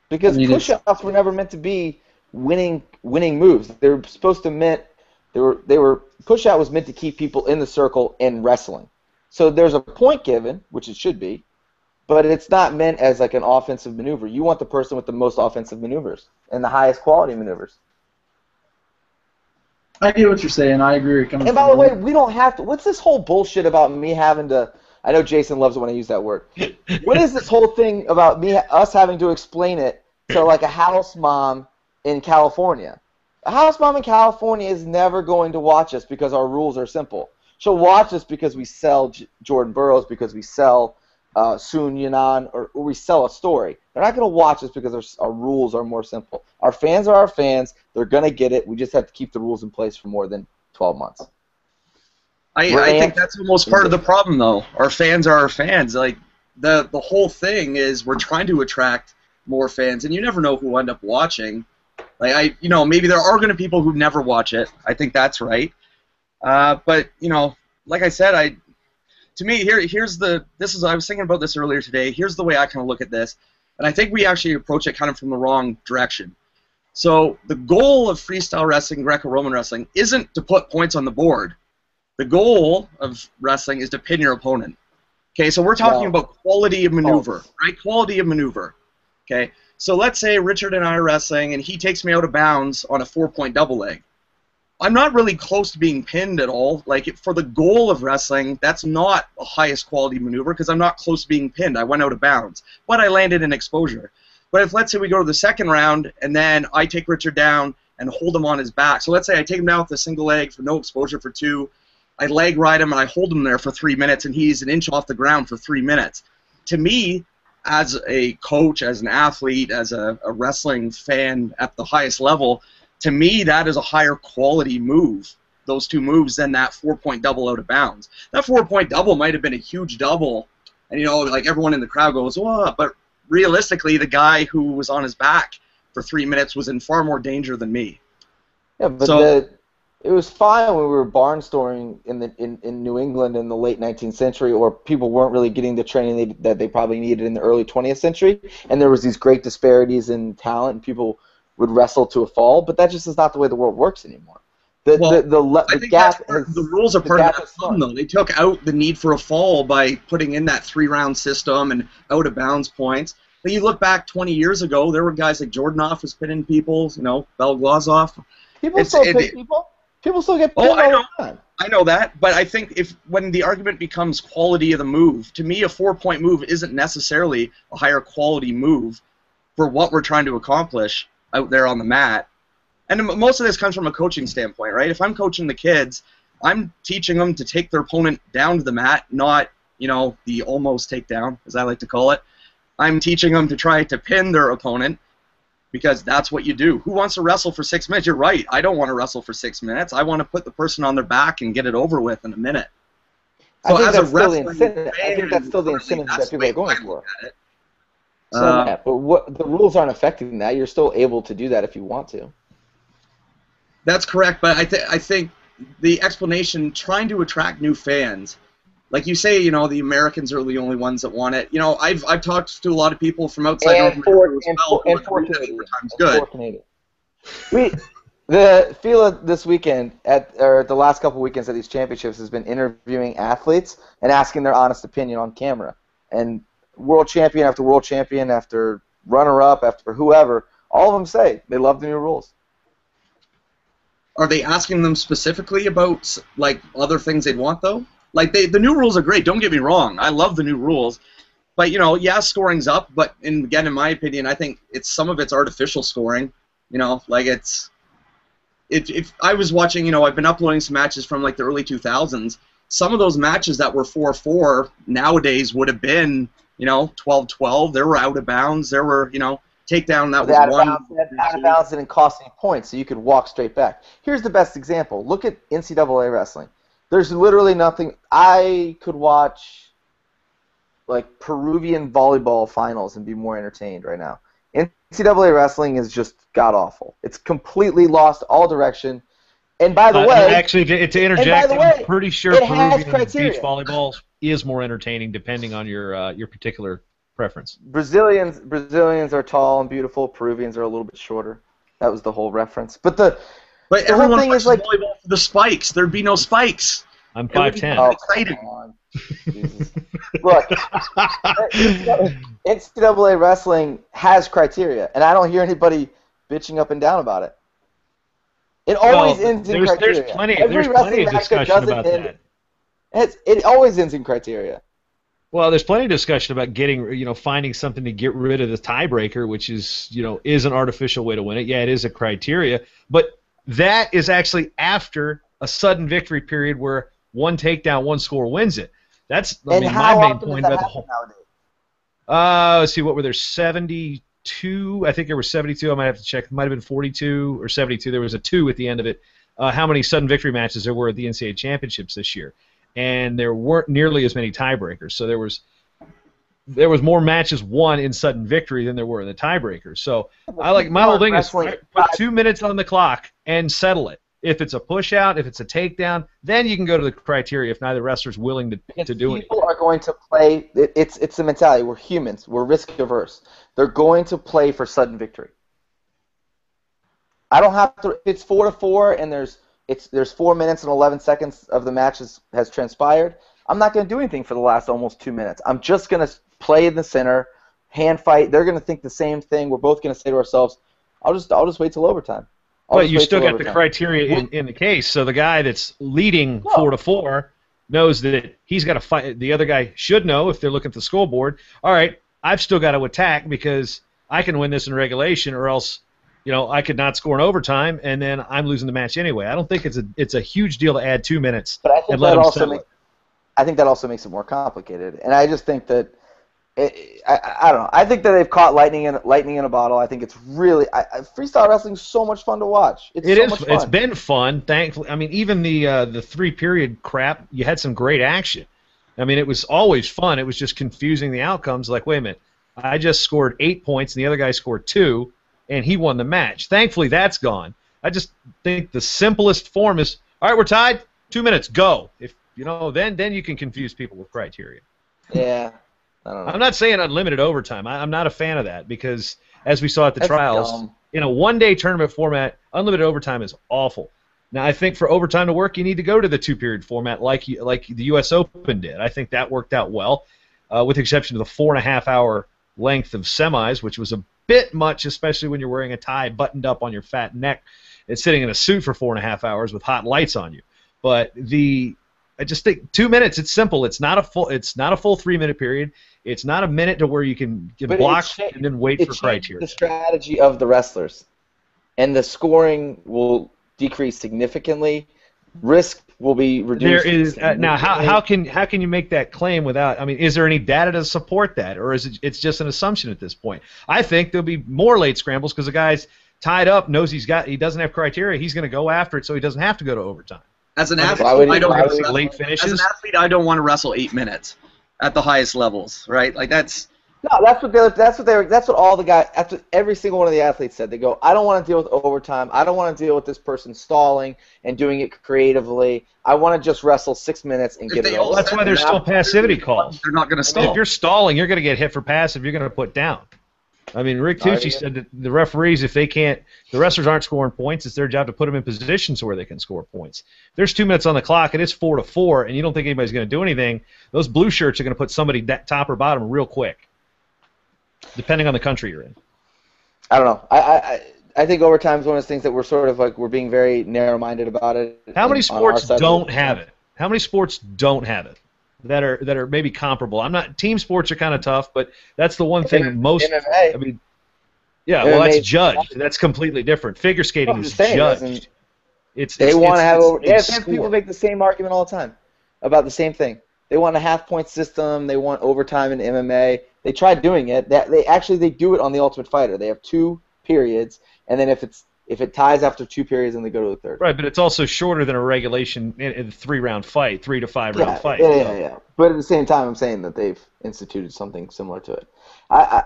Because push-ups were never meant to be winning moves. They were supposed to push-out was meant to keep people in the circle and wrestling. So there's a point given, which it should be, but it's not meant as like an offensive maneuver. You want the person with the most offensive maneuvers and the highest quality maneuvers. I get what you're saying. I agree. And by the way, we don't have to. What's this whole bullshit about me having to? I know Jason loves it when I use that word. What is this whole thing about us having to explain it to like a house mom in California? A house mom in California is never going to watch us because our rules are simple. She'll watch us because we sell Jordan Burroughs, because we sell Sun Yunan, or we sell a story. They're not going to watch us because our rules are more simple. Our fans are our fans. They're going to get it. We just have to keep the rules in place for more than 12 months. I think that's almost part of the problem, though. Our fans are our fans. Like the whole thing is we're trying to attract more fans, and you never know who will end up watching. Like maybe there are going to be people who never watch it. I think that's right. But like I said, to me, I was thinking about this earlier today. Here's the way I kind of look at this, and I think we actually approach it kind of from the wrong direction. So the goal of freestyle wrestling, Greco-Roman wrestling, isn't to put points on the board. The goal of wrestling is to pin your opponent. Okay, so we're talking about quality of maneuver, right? Quality of maneuver. Okay, so let's say Richard and I are wrestling, and he takes me out of bounds on a 4-point double leg. I'm not really close to being pinned at all. Like, for the goal of wrestling, that's not the highest quality maneuver because I'm not close to being pinned. I went out of bounds, but I landed in exposure. But if, let's say, we go to the second round, and then I take Richard down and hold him on his back. So let's say I take him down with a single leg for no exposure for 2. I leg ride him, and I hold him there for 3 minutes, and he's an inch off the ground for 3 minutes. To me, as a coach, as an athlete, as a wrestling fan at the highest level, to me, that is a higher quality move, those 2 moves, than that 4-point double out of bounds. That 4-point double might have been a huge double, and, like everyone in the crowd goes, whoa, but realistically, the guy who was on his back for 3 minutes was in far more danger than me. Yeah, but it was fine when we were barnstorming in New England in the late 19th century, or people weren't really getting the training that they probably needed in the early 20th century, and there was these great disparities in talent, and people would wrestle to a fall, but that just is not the way the world works anymore. I think the rules are part of that fun, though. They took out the need for a fall by putting in that 3-round system and out-of-bounds points. But you look back 20 years ago, there were guys like Jordanoff was pinning people, Belglazov. People still pin people. People still get pinned all the time. I know that, but I think when the argument becomes quality of the move, to me a 4-point move isn't necessarily a higher quality move for what we're trying to accomplish out there on the mat. And most of this comes from a coaching standpoint, right? If I'm coaching the kids, I'm teaching them to take their opponent down to the mat, not, the almost takedown, as I like to call it. I'm teaching them to try to pin their opponent because that's what you do. Who wants to wrestle for 6 minutes? You're right. I don't want to wrestle for 6 minutes. I want to put the person on their back and get it over with in a minute. So I think that's still the incentive. I think that's still the incentive that people are going for. But the rules aren't affecting that. You're still able to do that if you want to. That's correct, but I think the explanation, trying to attract new fans, like you say, the Americans are the only ones that want it. I've talked to a lot of people from outside North America as well. And for Canadian. The FILA this weekend, or the last couple weekends at these championships, has been interviewing athletes and asking their honest opinion on camera. And world champion after runner-up, after whoever, all of them say they love the new rules. Are they asking them specifically about like other things they'd want though? Like the new rules are great. Don't get me wrong. I love the new rules, but scoring's up. But again, in my opinion, I think some of it's artificial scoring. Like if I was watching, I've been uploading some matches from like the early 2000s. Some of those matches that were 4-4 nowadays would have been 12-12. There were out of bounds. There were takedown that was out of bounds didn't cost any points, so you could walk straight back. Here's the best example. Look at NCAA wrestling. There's literally nothing. I could watch like Peruvian volleyball finals and be more entertained right now. NCAA wrestling is just god awful. It's completely lost all direction. And by the way, actually, to interject, I'm pretty sure Peruvian beach volleyball is more entertaining depending on your particular preference. Brazilians are tall and beautiful. Peruvians are a little bit shorter. That was the whole reference. But the everyone whole thing watches is like volleyball for the spikes. There'd be no spikes. I'm 5'10". Oh, exciting. Jesus. Look, NCAA wrestling has criteria, and I don't hear anybody bitching up and down about it. It always ends in criteria. There's plenty of discussion about that. It always ends in criteria. Well, there's plenty of discussion about finding something to get rid of the tiebreaker, which is an artificial way to win it. Yeah, it is a criteria, but that is actually after a sudden victory period where one takedown, one score wins it. That's my main point about the whole. Let's see, what were there? 72. I think there were 72. I might have to check. It might have been 42 or 72. There was a 2 at the end of it. How many sudden victory matches there were at the NCAA championships this year? And there weren't nearly as many tiebreakers. So there was more matches won in sudden victory than there were in the tiebreakers. So my whole thing is put 2 minutes on the clock and settle it. If it's a push out, if it's a takedown, then you can go to the criteria if neither wrestler's willing to do it. People are going to play. It's the mentality. We're humans. We're risk averse. They're going to play for sudden victory. I don't have to. If it's 4-4 and there's 4 minutes and 11 seconds of the match has transpired, I'm not going to do anything for the last almost 2 minutes. I'm just going to play in the center, hand fight. They're going to think the same thing. We're both going to say to ourselves, I'll just wait till overtime. But you still got the criteria in the case. So the guy that's leading 4-4 knows that he's got to fight. The other guy should know, if they're looking at the scoreboard, all right, I've still got to attack because I can win this in regulation, or else I could not score in overtime, and then I'm losing the match anyway. I don't think it's a huge deal to add 2 minutes and let them settle it. I think that also makes it more complicated, and I just think that I don't know. I think that they've caught lightning in a bottle. I think it's really freestyle wrestling is so much fun to watch. It is. Much fun. It's been fun, thankfully. I mean, even the 3-period crap, you had some great action. I mean, it was always fun. It was just confusing the outcomes. Like, wait a minute, I just scored 8 points, and the other guy scored 2. And he won the match. Thankfully, that's gone. I just think the simplest form is, all right, we're tied, 2 minutes, go. If then you can confuse people with criteria. Yeah, I don't know. I'm not saying unlimited overtime. I'm not a fan of that because, as we saw at the trials, in a one-day tournament format, unlimited overtime is awful. Now, I think for overtime to work, you need to go to the 2-period format like the U.S. Open did. I think that worked out well, with the exception of the 4.5-hour length of semis, which was a bit much, especially when you're wearing a tie buttoned up on your fat neck and sitting in a suit for 4.5 hours with hot lights on you. But I just think 2 minutes. It's simple. It's not a full 3-minute period. It's not a minute to where you can get blocked and then wait for criteria. The strategy of the wrestlers, and the scoring will decrease significantly. Risk will be reduced. There is now. How can you make that claim without? I mean, is there any data to support that, or is it's just an assumption at this point? I think there'll be more late scrambles because the guy's tied up, knows he doesn't have criteria. He's going to go after it, so he doesn't have to go to overtime. As an athlete, I don't want to wrestle 8 minutes at the highest levels, right? Like that's. No, that's what all the guys. That's what every single one of the athletes said. They go, I don't want to deal with overtime. I don't want to deal with this person stalling and doing it creatively. I want to just wrestle 6 minutes and get it over. That's why there's still passivity calls. They're not going to stall. If you're stalling, you're going to get hit for passive. You're going to put down. I mean, Rick Tucci said that the referees, if they can't, the wrestlers aren't scoring points. It's their job to put them in positions where they can score points. There's 2 minutes on the clock and it's 4-4, and you don't think anybody's going to do anything. Those blue shirts are going to put somebody top or bottom real quick, depending on the country you're in. I don't know. I think overtime is one of those things that we're sort of like we're being very narrow-minded about it. How many sports don't have it? How many sports don't have it? That are maybe comparable. Team sports are kind of tough, but that's the one thing most. MMA. I mean, yeah, well, that's judged. That's completely different. Figure skating is judged. They want to have over. Yeah, people make the same argument all the time about the same thing. They want a half-point system. They want overtime in MMA. They tried doing it. They do it on the Ultimate Fighter. They have 2 periods, and then if it ties after 2 periods, then they go to the third. Right, but it's also shorter than a regulation in a 3-round fight, 3 to 5 round fight. Yeah. But at the same time, I'm saying that they've instituted something similar to it. I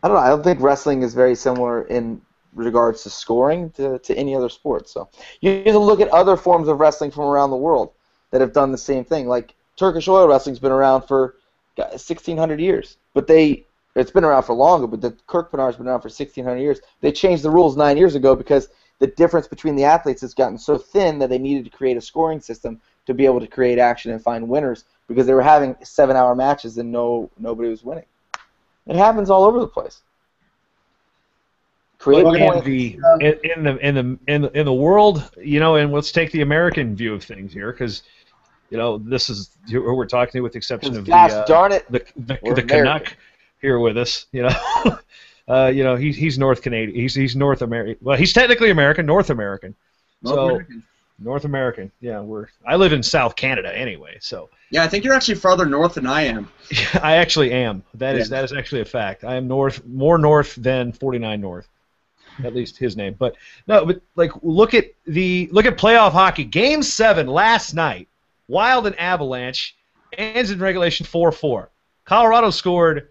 don't know. I don't think wrestling is very similar in regards to scoring to any other sport. So you need to look at other forms of wrestling from around the world that have done the same thing. Like Turkish oil wrestling's been around for 1,600 years, but it's been around for longer, but the Kirkpanar's been around for 1,600 years. They changed the rules 9 years ago because the difference between the athletes has gotten so thin that they needed to create a scoring system to be able to create action and find winners because they were having 7-hour matches and nobody was winning. It happens all over the place. Create points. In the world, and let's take the American view of things here, because this is who we're talking to, with the exception of darn it, the Canuck here with us. He's North Canadian. He's North American. Well, he's technically American, North American. North American. Yeah, I live in South Canada anyway, so. Yeah, I think you're actually farther north than I am. I actually am. That is actually a fact. I am more north than 49 North. At least his name. But look at playoff hockey. Game 7 last night. Wild and Avalanche ends in regulation 4-4. Colorado scored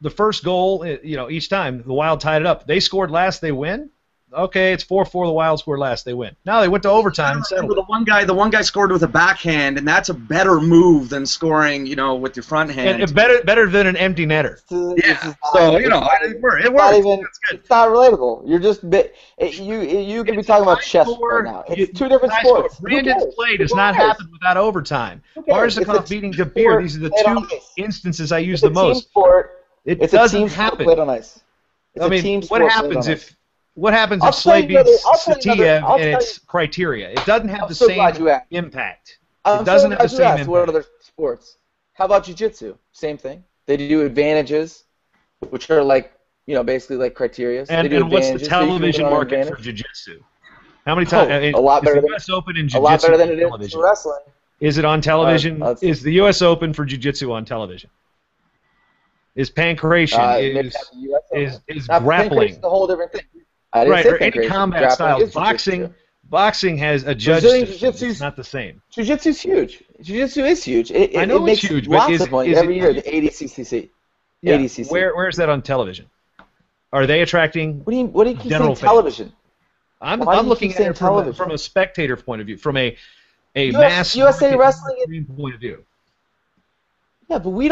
the first goal, each time. The Wild tied it up. They scored last, they win. Okay, it's 4-4. The Wild scored last, they win. Now they went to overtime and settled. The one guy scored with a backhand, and that's a better move than scoring, with your front hand. And better than an empty netter. Yeah. So it works. It's not relatable. You're just you could be talking about chess right now. It's two different sports. Brandon's play does not happen without overtime. Barzakov beating DeBeer. These are the two instances I use the most. It doesn't happen. Played on ice. What happens if Slay beats Satiev and its criteria? It doesn't have the same impact. It doesn't have the same impact. What other sports? How about jiu-jitsu? Same thing. They do advantages, which are basically like criteria. And what's the television market for jiu-jitsu? How many times? A lot better than U.S. Open in jiu-jitsu. A lot better than it is for wrestling. Is it on television? Is the U.S. Open for jiu-jitsu on television? Is pancration? Is grappling? It's a whole different thing. Right, or any combat styles. Boxing has a judge system. It's not the same. Jiu-jitsu is huge. Jiu-jitsu is huge. I know it's huge, but lots of money every year. The ADCC. Yeah. ADCC. Where is that on television? Are they attracting? What do you keep saying television? I'm looking at it from a spectator point of view, from a mass USA Wrestling point of view. Yeah, but we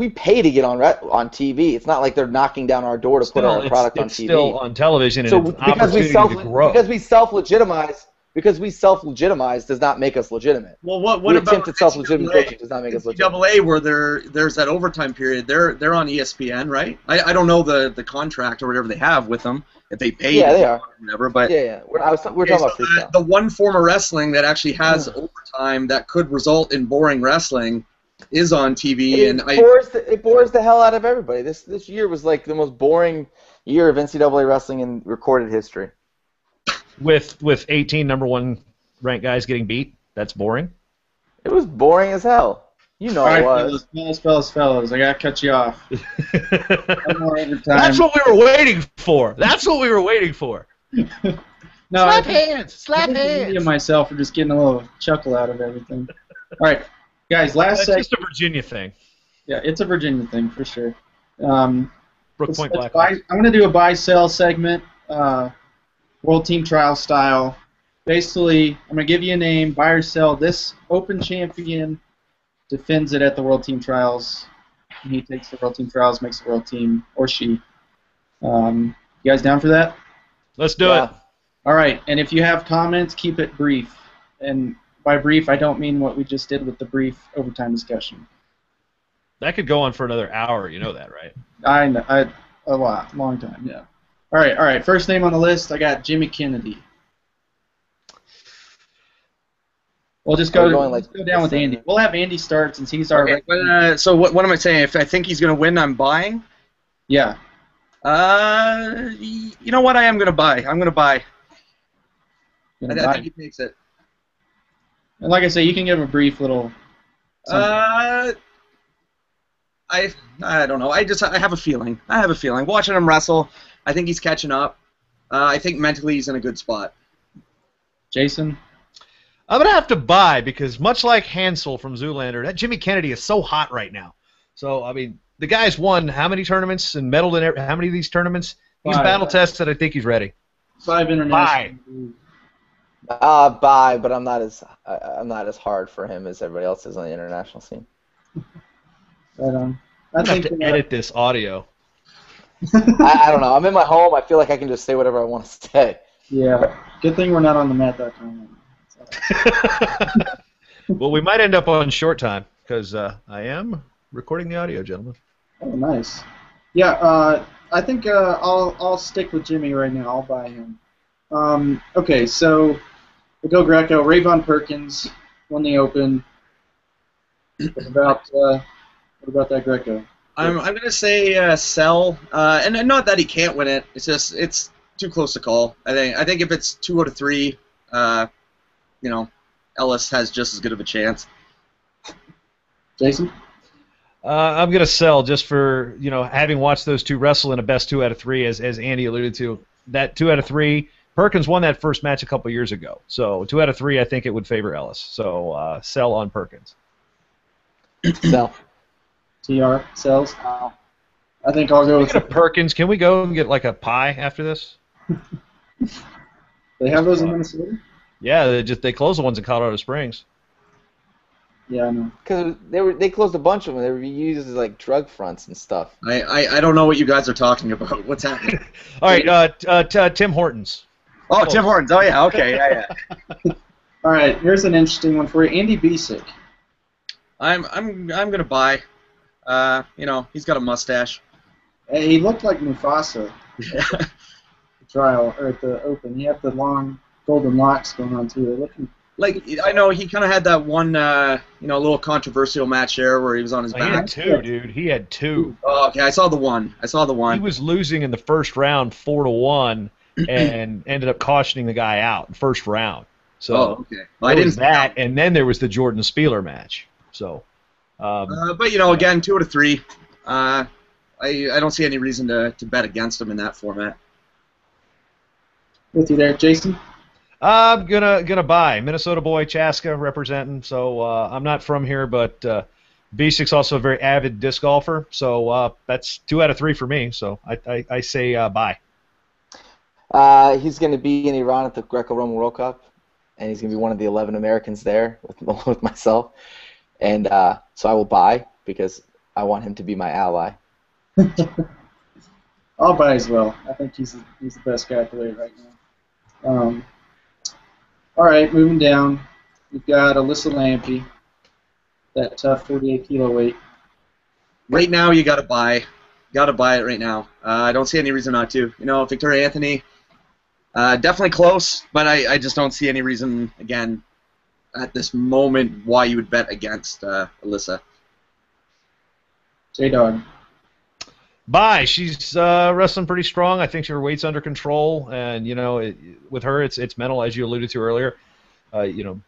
pay to get on TV. It's not like they're knocking down our door to put our product on TV. It's still on television, and so it's an opportunity to grow. Because we self-legitimize does not make us legitimate. Well, what about self-legitimization does not make us legitimate. NCAA, where there's that overtime period, they're on ESPN, right? I don't know the contract or whatever they have with them, if they pay. Yeah, they are. Or whatever, but we're talking about freestyle. The one form of wrestling that actually has overtime that could result in boring wrestling is on TV, it bores the hell out of everybody. This year was like the most boring year of NCAA wrestling in recorded history. With 18 number 1 ranked guys getting beat, that's boring. It was boring as hell. It was. Fellas, I gotta cut you off. That's what we were waiting for. No, slap hands. Me and myself are just getting a little chuckle out of everything. All right. Guys, That's just a Virginia thing. Yeah, it's a Virginia thing for sure. Brook Point Blackhawks. I'm going to do a buy-sell segment, World Team Trial style. Basically, I'm going to give you a name, buy or sell. This Open champion defends it at the World Team Trials. And he takes the World Team Trials, makes the World Team, or she. You guys down for that? Let's do it. All right, and if you have comments, keep it brief. And by brief, I don't mean what we just did with the brief overtime discussion. That could go on for another hour. You know that, right? I know. A long time, yeah. All right. First name on the list, I got Jimmy Kennedy. We'll just go down with Andy. We'll have Andy start since he's our. Okay, so what am I saying? If I think he's going to win, I'm buying? Yeah. You know what? I am going to buy. I'm going to buy. I think he takes it. And like I say, you can give a brief little. I don't know. I have a feeling. Watching him wrestle, I think he's catching up. I think mentally he's in a good spot. Jason? I'm going to have to buy because much like Hansel from Zoolander, that Jimmy Kennedy is so hot right now. So, I mean, the guy's won how many tournaments and medaled in how many of these tournaments? He's battle tested. I think he's ready. 5 international. Buy, but I'm not as hard for him as everybody else is on the international scene. Right on. I have to edit this audio. I don't know. I'm in my home. I feel like I can just say whatever I want to say. Yeah. Good thing we're not on the mat.com. Well, we might end up on short time because I am recording the audio, gentlemen. Oh, nice. Yeah, I think I'll stick with Jimmy right now. I'll buy him. Okay, so we'll go Greco. Rayvon Perkins won the Open. What about that Greco? I'm gonna say sell, and not that he can't win it. It's just it's too close to call. I think if it's 2 out of 3, Ellis has just as good of a chance. Jason? I'm gonna sell just for having watched those two wrestle in a best 2 out of 3, as Andy alluded to. That 2 out of 3, Perkins won that first match a couple years ago. So 2 out of 3, I think it would favor Ellis. So sell on Perkins. Sell. TR sells. I think I'll go with Perkins. Can we go and get like a pie after this? They have those in Minnesota? Yeah, they closed the ones in Colorado Springs. Yeah, I know. Because they closed a bunch of them. They were used as like drug fronts and stuff. I don't know what you guys are talking about. What's happening? All right, Tim Hortons. Oh, Tim Hortons. Oh yeah, okay, yeah. All right, here's an interesting one for you. Andy Bisick. I'm gonna buy. He's got a mustache. Hey, he looked like Mufasa. At the trial or at the Open. He had the long golden locks going on too. They're looking. Like, I know he kind of had that one, little controversial match there where he was on his back. He had 2, dude. He had 2. Oh, okay, I saw the one. He was losing in the first round 4-1 and ended up cautioning the guy out in the first round. So okay. Well, I there didn't was that, and then there was the Jordan Spieler match. So, but again, 2 out of 3. I don't see any reason to bet against him in that format. With you there, Jason. I'm gonna buy Minnesota boy Chaska representing. So I'm not from here, but Bisick's also a very avid disc golfer. So that's 2 out of 3 for me. So I say buy. He's going to be in Iran at the Greco-Roman World Cup, and he's going to be one of the 11 Americans there with myself. And so I will buy because I want him to be my ally. I'll buy as well. I think he's the best guy to play right now. All right, moving down, we've got Alyssa Lampy, that tough 48-kilo weight. Right now, you gotta buy. Gotta buy it right now. I don't see any reason not to. Victoria Anthony, definitely close, but I just don't see any reason, again, at this moment, why you would bet against Alyssa. J-Dog. Buy. She's wrestling pretty strong. I think her weight's under control, and with her, it's mental, as you alluded to earlier.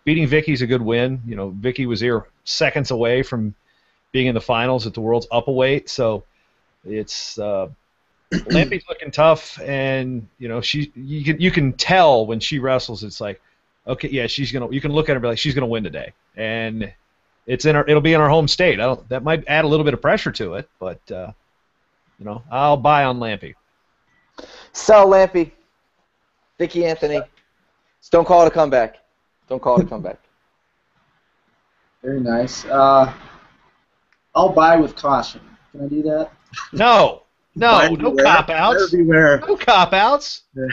Beating Vicky's a good win. Vicky was here seconds away from being in the finals at the World's Up a Weight, so it's Lampy's looking tough, and you can tell when she wrestles. It's like, okay, yeah, she's gonna. You can look at her and be like, she's gonna win today, and it'll be in her home state. That might add a little bit of pressure to it, but. I'll buy on Lampy. Sell Lampy. Vicky Anthony. Just don't call it a comeback. Don't call it a comeback. Very nice. I'll buy with caution. Can I do that? No cop-outs. No cop-outs. Yeah.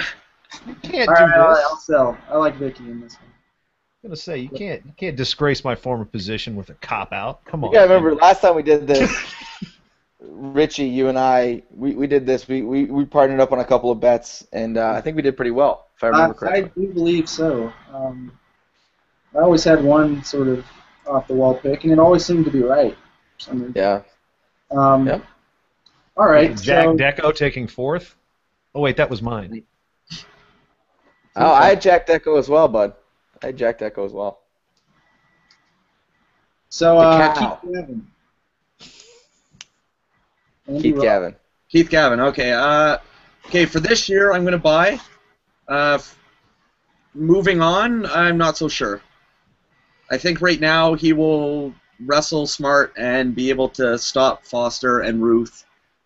You can't All do right, this. I'll sell. I like Vicky in this one. I'm gonna say you can't disgrace my former position with a cop-out. Come on. Yeah, I remember last time we did this. Richie, you and I, we did this. We partnered up on a couple of bets, and I think we did pretty well, if I remember correctly. I do believe so. I always had one sort of off-the-wall pick, and it always seemed to be right. For some reason. Yeah. Yep. All right. Jack Deco taking 4th. Oh wait, that was mine. Oh, I had Jack Deco as well, bud. I had Jack Deco as well. So Keith Gavin. Keith Gavin. Okay. For this year, I'm gonna buy. Moving on, I'm not so sure. I think right now he will wrestle smart and be able to stop Foster and Ruth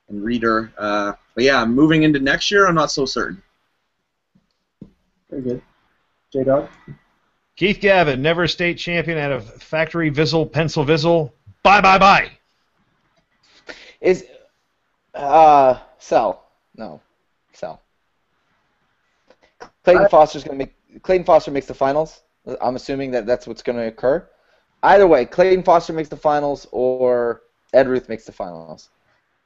and Reeder. But yeah, moving into next year, I'm not so certain. Very good. J-Dog? Keith Gavin, never a state champion out of Factory Vizzle, Pennsylvania. Bye. Is sell. No. Sell. Clayton Foster makes the finals. I'm assuming that's what's going to occur. Either way, Clayton Foster makes the finals or Ed Ruth makes the finals.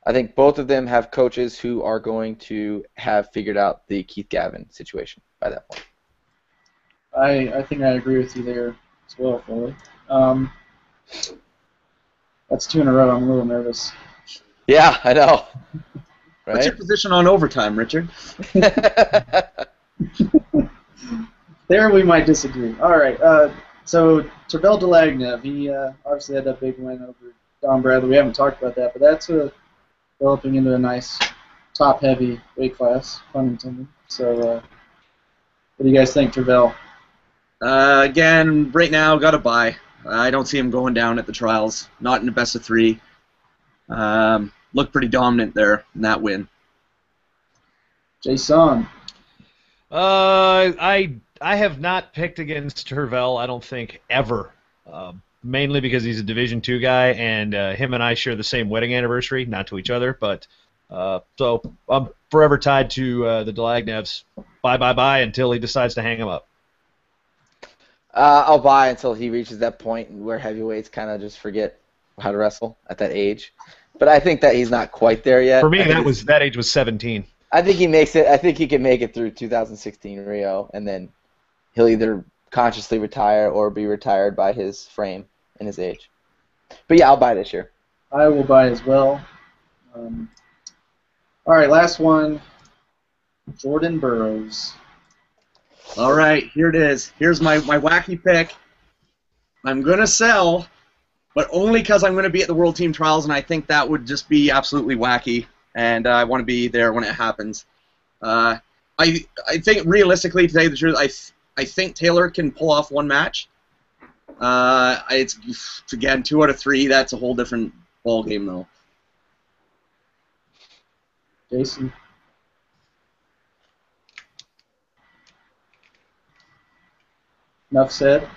I think both of them have coaches who are going to have figured out the Keith Gavin situation by that point. I think I agree with you there as well, Foley. That's 2 in a row. I'm a little nervous. Yeah, I know. Right? What's your position on overtime, Richard? There we might disagree. All right. So Tervel Delagnev, he obviously had that big win over Don Bradley. We haven't talked about that, but that's developing into a nice top-heavy weight class, pun intended. So what do you guys think, Tervel? Again, right now, got to buy. I don't see him going down at the trials. Not in the best of 3. Looked pretty dominant there in that win. Jason. I have not picked against Tervel, I don't think, ever. Mainly because he's a Division II guy, and him and I share the same wedding anniversary, not to each other, but so I'm forever tied to the Delagnevs. Bye until he decides to hang him up. I'll buy until he reaches that point where heavyweights kind of just forget how to wrestle at that age. But I think that he's not quite there yet. For me, that age was 17. I think he makes it. I think he can make it through 2016 Rio, and then he'll either consciously retire or be retired by his frame and his age. But yeah, I'll buy this year. I will buy as well. All right, last one. Jordan Burroughs. All right, here it is. Here's my wacky pick. I'm going to sell, but only because I'm going to be at the World Team Trials, and I think that would just be absolutely wacky, and I want to be there when it happens. I think, realistically, to tell you the truth, I think Taylor can pull off one match. It's, again, 2 out of 3. That's a whole different ball game, though. Jason. Enough said.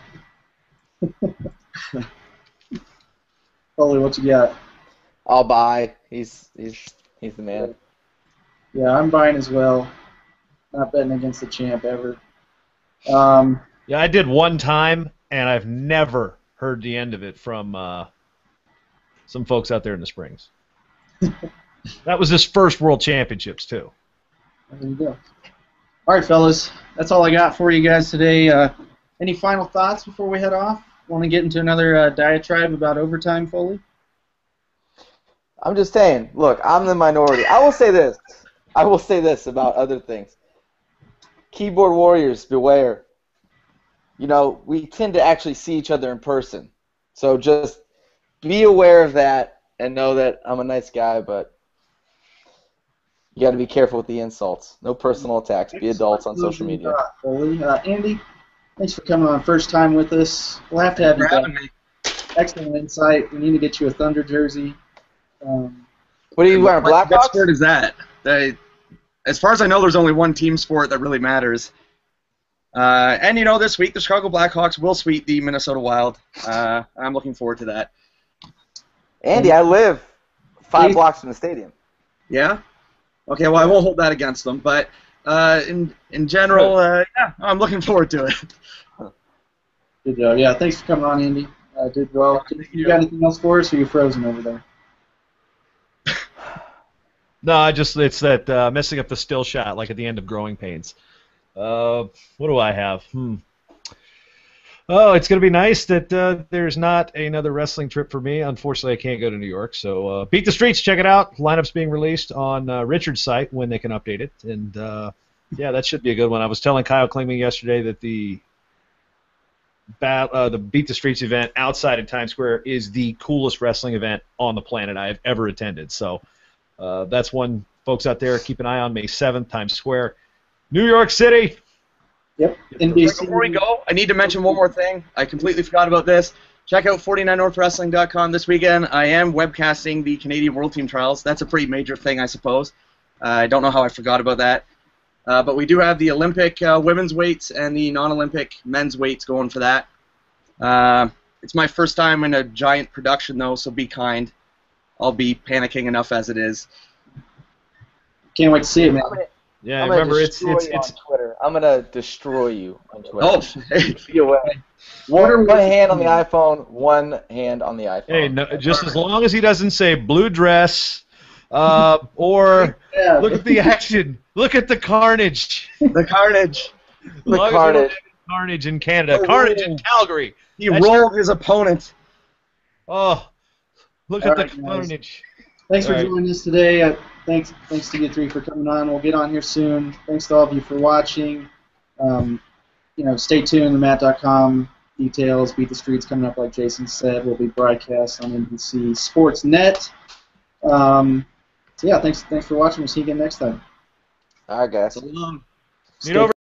Foley, what you got? I'll buy. He's the man. Yeah, I'm buying as well. Not betting against the champ ever. Yeah, I did one time, and I've never heard the end of it from some folks out there in the Springs. That was his first World Championships, too. There you go. All right, fellas. That's all I got for you guys today. Any final thoughts before we head off? Want to get into another diatribe about overtime, Foley? I'm just saying, look, I'm the minority. I will say this about other things. Keyboard warriors, beware. You know, we tend to actually see each other in person. So just be aware of that and know that I'm a nice guy, but you got to be careful with the insults. No personal attacks. Be adults on social media. Foley. Andy, thanks for coming on first time with us. We'll have to have you back. Excellent insight. We need to get you a Thunder jersey. What are you wearing, Blackhawks? What sport is that? As far as I know, there's only one team sport that really matters. And, you know, this week the Chicago Blackhawks will sweep the Minnesota Wild. I'm looking forward to that. Andy, I live 5 blocks from the stadium. Yeah? Okay, well, I won't hold that against them. But in general, yeah, I'm looking forward to it. Good job. Yeah, thanks for coming on, Andy. Did well. You got anything else for us, or are you frozen over there? No, it's that messing up the still shot, like at the end of Growing Pains. What do I have? Oh, it's going to be nice that there's not another wrestling trip for me. Unfortunately, I can't go to New York. So Beat the Streets, check it out. Lineup's being released on Richard's site when they can update it. And, yeah, that should be a good one. I was telling Kyle Klingman yesterday that the Beat the Streets event outside of Times Square is the coolest wrestling event on the planet I have ever attended. So that's one, folks out there, keep an eye on May 7th, Times Square, New York City. Yep. Before we go, I need to mention one more thing. I completely forgot about this. Check out 49northwrestling.com this weekend. I am webcasting the Canadian World Team Trials. That's a pretty major thing, I suppose. I don't know how I forgot about that. But we do have the Olympic women's weights and the non-Olympic men's weights going for that. It's my first time in a giant production, though, so be kind. I'll be panicking enough as it is. Can't wait to see it, man. Yeah, I'm gonna remember destroy it's you on Twitter. I'm gonna destroy you on Twitter. Oh, hey. Be away. One hand on the iPhone, one hand on the iPhone. hey, no, just as long as he doesn't say blue dress, or Yeah. look at the action, look at the carnage. The carnage. The As long as we don't carnage. have carnage in Canada, Oh, carnage in Calgary. He That's- rolled his opponent. Oh, look All at right, the guys. carnage. Thanks for All right. joining us today. Thanks to you three for coming on. We'll get on here soon. Thanks to all of you for watching. Stay tuned. TheMat.com details. Beat the Streets coming up, like Jason said. Will be broadcast on NBC Sportsnet. So yeah, thanks for watching. We'll see you again next time. All right, guys. So long. Meet over.